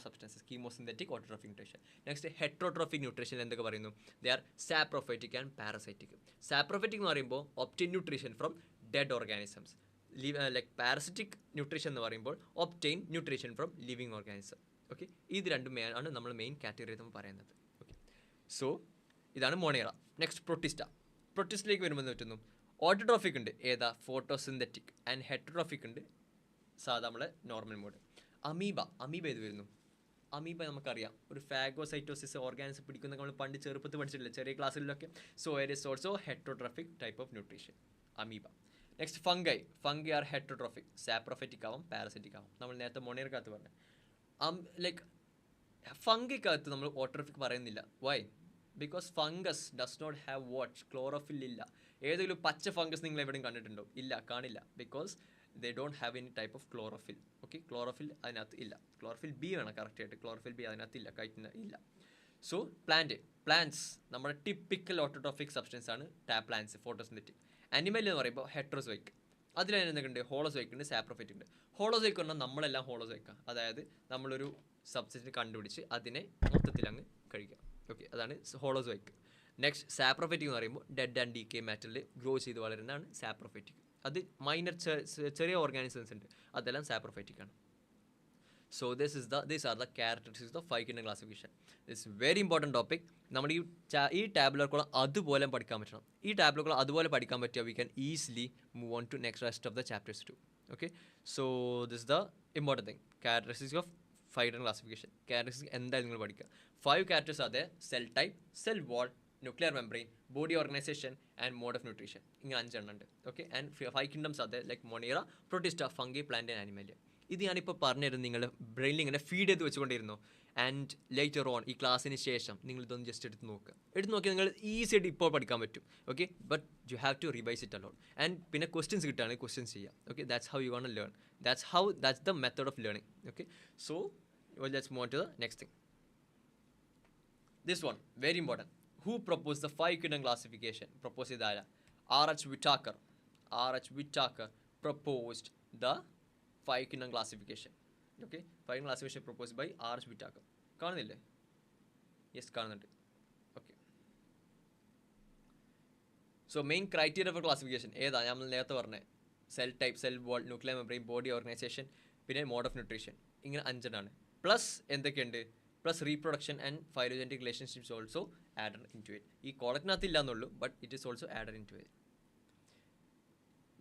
substances. Chemosynthetic autotrophic nutrition. Next heterotrophic nutrition എന്തൊക്കെ പറയുന്നു? They are saprophytic and parasitic. Saprophytic എന്ന് പറയുമ്പോൾ obtain nutrition from dead organisms. Like parasitic nutrition എന്ന് പറയുമ്പോൾ obtain nutrition from living organism. Okay, ഇത് രണ്ടും ആണ് നമ്മൾ മെയിൻ കാറ്റഗറി നമ്മൾ പറയുന്നത്. ഓക്കെ, സോ ഇതാണ് മോണിയറ. നെക്സ്റ്റ് പ്രൊട്ടിസ്റ്റിലേക്ക് വരുമ്പോൾ പറ്റുന്നു ഓട്ടോട്രോഫിക് ഉണ്ട്. ഏതാ? ഫോട്ടോസിന്തറ്റിക്. ആൻഡ് ഹെറ്ററോട്രോഫിക് ഉണ്ട്, സാധാ നമ്മളെ നോർമൽ മോഡ്. അമീബ ഏത് വരുന്നു? അമീബ നമുക്കറിയാം, ഒരു ഫാഗോസൈറ്റോസിസ് ഓർഗാനിസം പിടിക്കുന്ന നമ്മൾ പണ്ട് ചെറുപ്പത്തിൽ പഠിച്ചിട്ടില്ല ചെറിയ ക്ലാസ്സിലൊക്കെ. So it is also heterotrophic type of nutrition, amoeba. Next fungi are heterotrophic, saprophytic ആവാം, പാരസൈറ്റിക് ആവാം. നമ്മൾ നേരത്തെ മൊണീറിക്കകത്ത് പറഞ്ഞു. ലൈക്ക് ഫംഗിക്കകത്ത് നമ്മൾ ഓട്ടോട്രോഫിക് പറയുന്നില്ല. Why? Because fungus does not have what, chlorophyll ഇല്ല. ഏതെങ്കിലും പച്ച ഫംഗസ് നിങ്ങൾ എവിടെയും കണ്ടിട്ടുണ്ടോ? ഇല്ല, കാണില്ല. Because they don't have any type of chlorophyll. Okay, chlorophyll അതിനകത്ത് ഇല്ല. ക്ലോറോഫിൽ ബി വേണം കറക്റ്റായിട്ട്. ക്ലോറോഫിൽ ബി അതിനകത്ത് ഇല്ല, കൈറ്റിന് ഇല്ല. സോ പ്ലാന്റ്സ് നമ്മുടെ ടിപ്പിക്കൽ ഓട്ടോട്രോഫിക് സബ്സ്റ്റൻസ് ആണ് പ്ലാന്റ്സ്, ഫോട്ടോസിന്തറ്റിക്. അനിമൽ എന്ന് പറയുമ്പോൾ ഹെട്രോസോയിക്. അതിൽ എന്തൊക്കെയുണ്ട്? ഹോളോസോയിക് ഉണ്ട്, സാപ്രോഫൈറ്റിക് ഉണ്ട്. ഹോളോസോയിക് പറഞ്ഞാൽ നമ്മളെല്ലാം ഹോളോസോയിക്കാണ്. അതായത് നമ്മളൊരു സബ്സ്റ്റൻസ് കണ്ടുപിടിച്ച് അതിനെ മൊത്തത്തിൽ അങ്ങ് കഴിക്കാം. ഓക്കെ, അതാണ് ഹോളോസോയിക്. നെക്സ്റ്റ് സാപ്രോഫൈറ്റിക് എന്ന് പറയുമ്പോൾ ഡെഡ് ആൻഡ് ഡീകേ മാറ്ററിൽ ഗ്രോ ചെയ്ത് വളരുന്നതാണ് സാപ്രോഫൈറ്റിക്. അത് മൈനർ ചെറിയ ഓർഗാനിസംസ് ഉണ്ട്, അതെല്ലാം സാപ്രോഫൈറ്റിക് ആണ്. So these are the characteristics of 5 kingdom classification. This is very important topic. നമ്മൾ ഈ ടാബുലർ കോളം അതുപോലെ പഠിക്കാൻ പറ്റണം. ഈ ടാബുലർ കോളം അതുപോലെ പഠിക്കാൻ പറ്റിയാൽ we can easily move on to rest of the chapters too. Okay, so this is the important thing, characteristics of 5 kingdom classification. Characteristics എന്തായാലും നിങ്ങൾ പഠിക്കുക. 5 characters are there: cell type, cell wall, nuclear membrane, body organization and mode of nutrition. ഇങ്ങനെ 5 എണ്ണം ഉണ്ട്. Okay, and 5 kingdoms are there like Monera, Protista, Fungi, Plant and Animalia. ഇത് ഞാനിപ്പോൾ പറഞ്ഞിരുന്നു, നിങ്ങൾ ബ്രെയിനിൽ ഇങ്ങനെ ഫീഡ് ചെയ്ത് വെച്ചുകൊണ്ടിരുന്നു. ആൻഡ് ലേറ്റർ ഓൺ ഈ ക്ലാസ്സിന് ശേഷം നിങ്ങൾ ഇതൊന്ന് ജസ്റ്റ് എടുത്ത് നോക്കി നിങ്ങൾ ഈസി ആയിട്ട് ഇപ്പോൾ പഠിക്കാൻ പറ്റും. Okay, but you have to revise it alone. And പിന്നെ ക്വസ്റ്റ്യൻസ് കിട്ടുകയാണെങ്കിൽ ക്വസ്റ്റ്യൻസ് ചെയ്യാം. Okay, that's how you gonna learn. That's the method of learning. Okay, so let's move on to the next thing. This one very important. Who propose the 5 kingdom classification? Propose ചെയ്താല R.H. Whittaker proposed the 5 kingdom classification. Okay, 5 kingdom classification proposed by R.H. Whittaker. കാണുന്നില്ലേ? Yes, കാണുന്നുണ്ട്. Okay, so main criteria for classification ഏതാ? നമ്മൾ നേരത്തെ പറഞ്ഞത് cell type, cell wall, nuclear membrane, body organization, പിന്നെ mode of nutrition. ഇങ്ങനെ 5 എണ്ണമാണ്. Plus എന്തൊക്കെയുണ്ട്? Plus reproduction and phylogenetic relationships also added in to it. ഈ കോളത്തിനകത്ത് ഇല്ല എന്നുള്ളൂ, but it is also added in to it.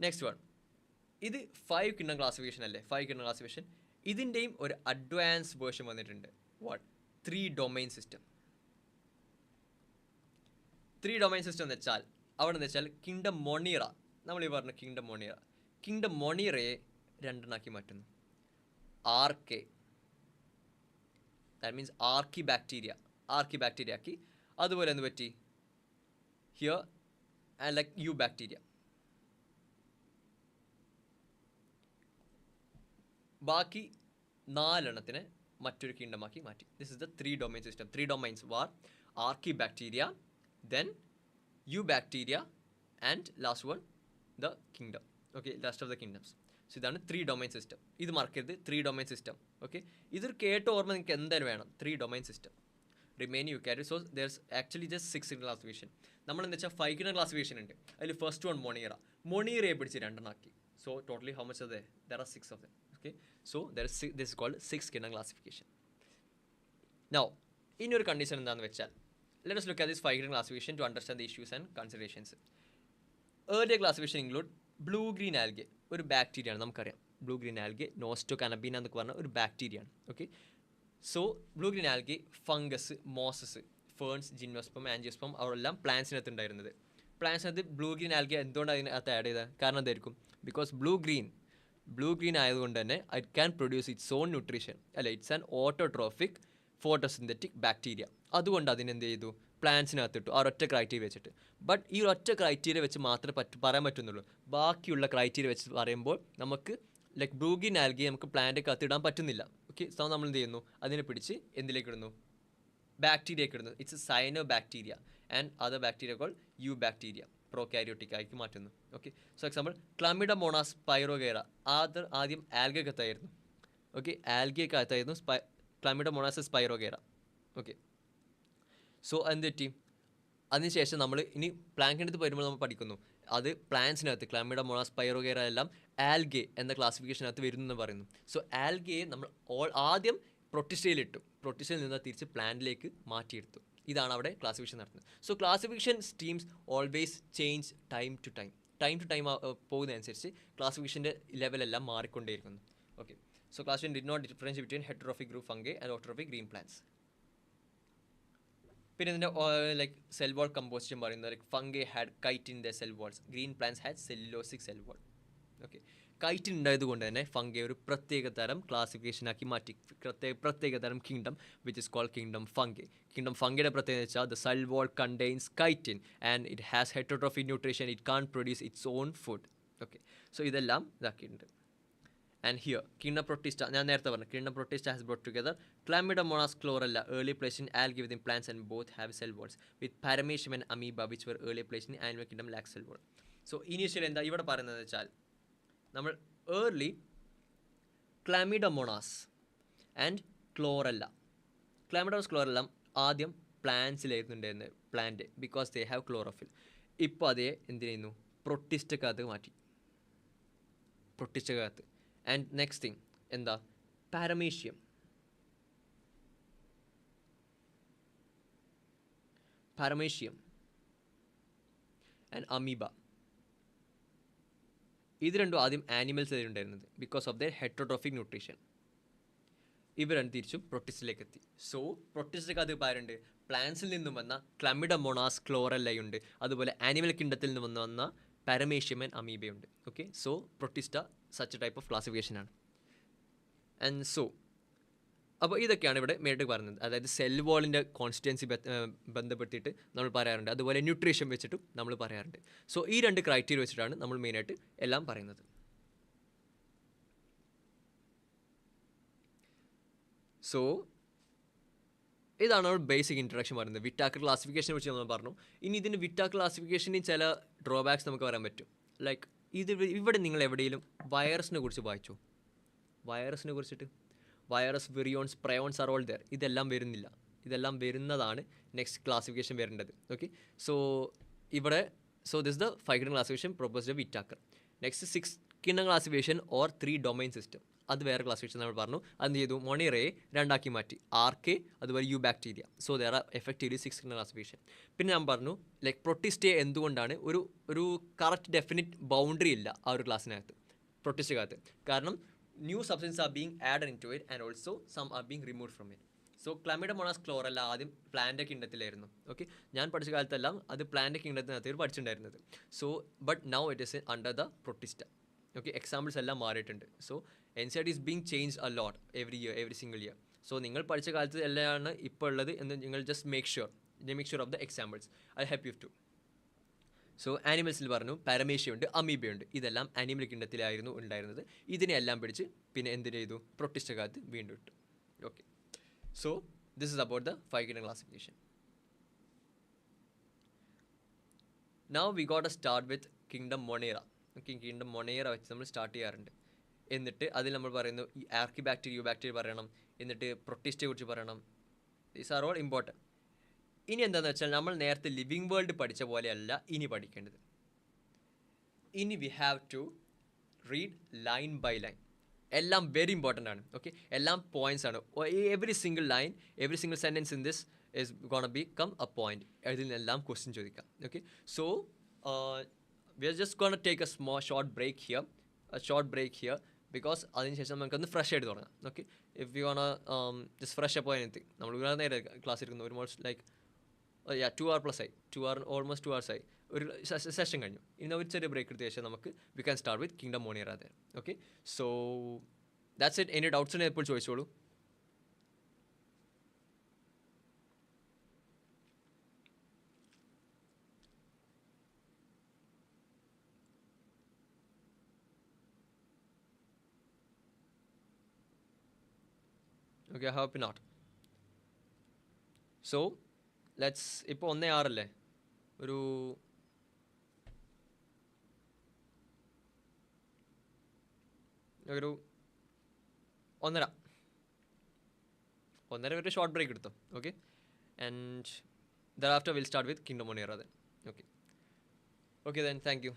Next one, ഇത് 5 kingdom classification അല്ലേ? 5 kingdom classification, ഇതിൻ്റെയും ഒരു അഡ്വാൻസ് വേർഷൻ വന്നിട്ടുണ്ട്. What? 3 domain system. 3 domain system എന്ന് വെച്ചാൽ അവിടെ എന്ന് വെച്ചാൽ കിങ്ഡം മൊണീറ, നമ്മൾ ഈ പറഞ്ഞ കിങ്ഡം മൊണീറയെ 2 ആക്കി മാറ്റുന്നു. RK, that means archaebacteria ആക്കി. അതുപോലെ എന്ത് പറ്റി? Here and like eubacteria. ബാക്കി 4 എണ്ണത്തിനെ മറ്റൊരു കിങ്ഡമാക്കി മാറ്റി. This is the 3 domain system. 3 domains were archaebacteria, then eubacteria and last one the kingdom. Okay, last of the kingdoms. So ഇതാണ് 3 domain system. ഇത് മറക്കരുത്, 3 domain system. ഓക്കെ, ഇതൊരു കേട്ട ഓർമ്മ നിങ്ങൾക്ക് എന്തായാലും വേണം. 3 domain system. Remaining you carry. So there's actually just 6 kingdom classification. നമ്മളെന്ന് വെച്ചാൽ 5 kingdom classification ഉണ്ട്. അതിൽ ഫസ്റ്റ് വൺ മൊണീറയെ പിടിച്ച് 2 ആക്കി. So totally how much are there? There are 6 of them. Okay, so this is called 6 kingdom classification. Now ഇനിയൊരു condition എന്താണെന്ന് വെച്ചാൽ, let us look at this 5 kingdom classification to understand the issues and considerations. Earlier classification include blue green algae, ഒരു bacteria ആണ്, നമുക്കറിയാം. Blue green algae, നോസ്റ്റോകാനബീന എന്നൊക്കെ പറഞ്ഞ ഒരു bacteria ആണ്. Okay, so blue green algae, fungus, mosses, ferns, gymnosperm, angiosperm, അവരെല്ലാം പ്ലാന്റ്സിനകത്ത് ഉണ്ടായിരുന്നത്. പ്ലാന്റ്സിനകത്ത് ബ്ലൂ ഗ്രീൻ ആൽഗെ എന്തുകൊണ്ട് അതിനകത്ത് ആഡ് ചെയ്തത്? കാരണം എന്തായിരിക്കും? ബിക്കോസ് ബ്ലൂ ഗ്രീൻ ആയതുകൊണ്ട് തന്നെ it can produce its own nutrition, അല്ല, it's an autotrophic photosynthetic bacteria. അതുകൊണ്ട് അതിനെന്ത് ചെയ്തു? പ്ലാന്റ്സിനകത്തിട്ടു, ആ ഒറ്റ ക്രൈറ്റീരിയ വെച്ചിട്ട്. ബട്ട് ഈ ഒറ്റ ക്രൈറ്റീരിയ വെച്ച് മാത്രമേ പറയാൻ പറ്റുന്നുള്ളൂ. ബാക്കിയുള്ള ക്രൈറ്റീരിയ വെച്ച് പറയുമ്പോൾ നമുക്ക് ലൈക്ക് ബ്ലൂ ഗ്രീൻ ആൽഗെ നമുക്ക് പ്ലാന്റൊക്കെ അകത്തിടാൻ പറ്റുന്നില്ല. ഓക്കെ, സോ നമ്മൾ എന്ത് ചെയ്യുന്നു? അതിനെ പിടിച്ച് എന്തിലേക്ക് ഇടുന്നു? ബാക്ടീരിയക്ക് ഇടുന്നു. It's a cyanobacteria and other bacteria call eubacteria, prokaryotic ആക്കി മാറ്റുന്നു. Okay, so example Chlamydomonas Spirogyra ആദ്യം ആൽഗക്കകത്തായിരുന്നു. ഓക്കെ, ആൽഗക്കകത്തായിരുന്നു ക്ലമിഡമോണാസ് സ്പൈറോഗേറ. ഓക്കെ, സോ എന്ത് പറ്റി? അതിനുശേഷം നമ്മൾ ഇനി പ്ലാങ്കിൻ്റെ അടുത്ത് വരുമ്പോൾ നമ്മൾ പഠിക്കുന്നു അത് പ്ലാന്റ്സിനകത്ത് ക്ലമിഡമോണാസ് സ്പൈറോഗേറ എല്ലാം ആൽഗെ എന്ന ക്ലാസിഫിക്കേഷനകത്ത് വരുന്നു എന്ന് പറയുന്നു. സോ ആൽഗയെ നമ്മൾ ആദ്യം പ്രൊട്ടിസ്റ്റയിലിട്ടു, പ്രൊട്ടിസ്റ്റയിൽ നിന്ന് തിരിച്ച് പ്ലാന്റിലേക്ക് മാറ്റിയെടുത്തു. ഇതാണ് അവിടെ ക്ലാസിഫിക്കേഷൻ നടത്തുന്നത്. So classification streams always change time to time പോകുന്നതനുസരിച്ച് ക്ലാസിഫിക്കേഷൻ്റെ ലെവലെല്ലാം മാറിക്കൊണ്ടേയിരിക്കുന്നു. Okay, so class 1 did not differentiate between heterotrophic group fungi and autotrophic green plants. പിന്നെ ഇതിൻ്റെ ലൈക്ക് സെൽ വാൾ കമ്പോസിഷൻ പറയുന്നത് like fungi had KITE in the cell walls, green plants had cellulosic cell wall. Okay, KITE ഉണ്ടായത് കൊണ്ട് തന്നെ fungi ഒരു പ്രത്യേക തരം ക്ലാസിഫിക്കേഷനാക്കി മാറ്റി, പ്രത്യേക തരം kingdom which is called kingdom fungi. Kingdom ഫംഗിയുടെ പ്രത്യേകത വെച്ചാൽ the cell wall contains chitin and it has heterotrophic nutrition, it can produce its own food. Okay, so ഇതെല്ലാം ഇതാക്കിയിട്ടുണ്ട്. And here, Kingdom Protista, ഞാൻ നേരത്തെ പറഞ്ഞു, Kingdom Protista has brought together Chlamydomonas chlorella, early placed in algae within plants, and both have cell walls, with Paramecium and Amoeba, which were early placed in Animal Kingdom, lack cell wall. So, initially എന്താ ഇവിടെ പറയുന്നത് വെച്ചാൽ നമ്മൾ early Chlamydomonas and chlorella. Chlamydomonas chlorella ആദ്യം പ്ലാന്റ്സിലായിരുന്നുണ്ടായിരുന്നത്, plant, because they have chlorophyll. ഇപ്പോൾ അതേ എന്ത് ചെയ്യുന്നു, പ്രൊട്ടിസ്റ്റക്കകത്ത് മാറ്റി, പ്രൊട്ടിസ്റ്റക്കകത്ത്. ആൻഡ് നെക്സ്റ്റ് തിങ് എന്താ, പാരമേഷ്യം. ആൻഡ് അമീബ, ഇത് രണ്ടും ആദ്യം ആനിമൽസ് ഉണ്ടായിരുന്നത് because of there heterotrophic nutrition. ഇവ രണ്ട് തിരിച്ചും പ്രൊട്ടിസ്റ്റിലേക്ക് എത്തി. സോ പ്രൊട്ടിസ്റ്റൊക്കെ അത് പാരുണ്ട്, പ്ലാന്റ്സിൽ നിന്നും വന്ന ക്ലമിഡമോണാസ് ക്ലോറല്ലയുണ്ട്, അതുപോലെ ആനിമൽ കിങ്ഡത്തിൽ നിന്ന് വന്ന പാരമേഷ്യം ആൻഡ് അമീബയുണ്ട്. Okay, so Protista such type of classification ആണ്. ആൻഡ് സോ അപ്പോൾ ഇതൊക്കെയാണ് ഇവിടെ മെയിനായിട്ട് പറയുന്നത്. അതായത് സെൽ വാളിൻ്റെ കോൺസ്റ്റിറ്റ്യുവൻസി ബന്ധപ്പെടുത്തിയിട്ട് നമ്മൾ പറയാറുണ്ട്, അതുപോലെ ന്യൂട്രീഷൻ വെച്ചിട്ടും നമ്മൾ പറയാറുണ്ട്. സോ ഈ രണ്ട് ക്രൈറ്റീരിയ വെച്ചിട്ടാണ് നമ്മൾ മെയിനായിട്ട് എല്ലാം പറയുന്നത്. സോ ഇതാണ് നമ്മൾ ബേസിക് ഇൻട്രഡക്ഷൻ പറയുന്നത്. വിറ്റാക്കർ ക്ലാസിഫിക്കേഷനെ കുറിച്ച് നമ്മൾ പറഞ്ഞു. ഇനി ഇതിന് വിറ്റാക്കർ ക്ലാസിഫിക്കേഷനിൽ ചില ഡ്രോബാക്സ് നമുക്ക് പറയാൻ പറ്റും. ലൈക്ക് ഇവിടെ നിങ്ങൾ എവിടെയെങ്കിലും വൈറസിനെ കുറിച്ച് വായിച്ചോ? വൈറസിനെ കുറിച്ചിട്ട് virus, virions, prions are all there. ഇതെല്ലാം വരുന്നില്ല, ഇതെല്ലാം വരുന്നതാണ് നെക്സ്റ്റ് ക്ലാസിഫിക്കേഷൻ വരേണ്ടത്. ഓക്കെ, സോ ഇവിടെ this the 5 kingdom classification proposed Whittaker. Next 6 kingdom classification or 3 domain system, അത് വേറെ ക്ലാസിഫിക്കേഷൻ നമ്മൾ പറഞ്ഞു. അത് ചെയ്തു, മൊണേറയെ 2 ആക്കി മാറ്റി, ആർക്കെ അതുപോലെ eubacteria. So there are effectively 6 kingdom classification. പിന്നെ ഞാൻ പറഞ്ഞു ലൈക്ക് പ്രൊട്ടിസ്റ്റെ എന്തുകൊണ്ടാണ് ഒരു കറക്റ്റ് ഡെഫിനിറ്റ് ബൗണ്ടറി ഇല്ല ആ ഒരു ക്ലാസ്സിനകത്ത്, പ്രൊട്ടിസ്റ്റകത്ത്. കാരണം new substance are being added in to it and also some are being remove from it. So Chlamydomonas chlorella ആദ്യം പ്ലാന്റ് കിങ്ഡത്തിലായിരുന്നു. ഓക്കെ, ഞാൻ പഠിച്ച കാലത്തെല്ലാം അത് പ്ലാന്റ് കിങ്ഡത്തിനകത്ത് പഠിച്ചിട്ടുണ്ടായിരുന്നത്. So but now it is under the Protista. Okay, examples എല്ലാം മാറിയിട്ടുണ്ട്. So NCERT is being changed a lot every year, every single year. So നിങ്ങൾ പഠിച്ച കാലത്ത് എല്ലാമാണ് ഇപ്പോൾ ഉള്ളത് എന്ന് നിങ്ങൾ just make sure of the examples. I help you too. So ആനിമൽസിൽ പറഞ്ഞു പാരമേഷ്യയുണ്ട്, അമീബയുണ്ട്. ഇതെല്ലാം ആനിമൽ കിങ്ഡത്തിലായിരുന്നു ഉണ്ടായിരുന്നത്. ഇതിനെല്ലാം പിടിച്ച് പിന്നെ എന്തിനു ചെയ്തു, പ്രൊട്ടിസ്റ്റകത്ത് വീണ്ടും ഇട്ടു. Okay, so this is about the 5 kingdom classification. Now we got A start with kingdom Monera. Okay, kingdom Monera വെച്ച് നമ്മൾ സ്റ്റാർട്ട് ചെയ്യാറുണ്ട്. എന്നിട്ട് അതിൽ നമ്മൾ പറയുന്നു ഈ ആർക്കി ബാക്ടീരിയ, യു ബാക്ടീരിയ പറയണം, എന്നിട്ട് പ്രൊട്ടിസ്റ്റയെ കുറിച്ച് പറയണം. These are all important. ഇനി എന്താണെന്ന് വെച്ചാൽ നമ്മൾ നേരത്തെ ലിവിങ് വേൾഡ് പഠിച്ച പോലെയല്ല ഇനി പഠിക്കേണ്ടത്. ഇനി we have to read line by line. എല്ലാം വെരി ഇമ്പോർട്ടൻ്റ് ആണ്. ഓക്കെ, എല്ലാം പോയിൻറ്റ്സ് ആണ്. Every single line, every single sentence in this is gonna become a point. അതിൽ നിന്നെല്ലാം ക്വസ്റ്റ്യൻ ചോദിക്കാം. Okay, so we are just gonna take a short break here because അതിനുശേഷം നമുക്കൊന്ന് fresh ആയിട്ട് തുടങ്ങാം. Okay, if you want just fresh up anything, നമ്മൾ ഇവിടെ നേരെ ക്ലാസ് എടുക്കുന്നു. ഓൾമോസ്റ്റ് ലൈക്ക് 2 hour plus ആയി, 2 hour ഓൾമോസ്റ്റ് 2 hours ആയി. ഒരു സെഷൻ കഴിഞ്ഞു. ഇനി ഒരു ചെറിയ ബ്രേക്ക് എടുത്ത ശേഷം നമുക്ക് we can start with kingdom Monera there. Okay, so that's it. Any doubts ഉണ്ടെങ്കിൽ എപ്പോൾ ചോദിച്ചോളൂ. Okay, I hope not. So let's ഇപ്പോൾ 1:06 അല്ലേ, ഒരു 1:30 ഒരു ഷോർട്ട് ബ്രേക്ക് എടുത്തോ. Okay, and thereafter we'll start with Kingdom Monera then. Okay then, thank you.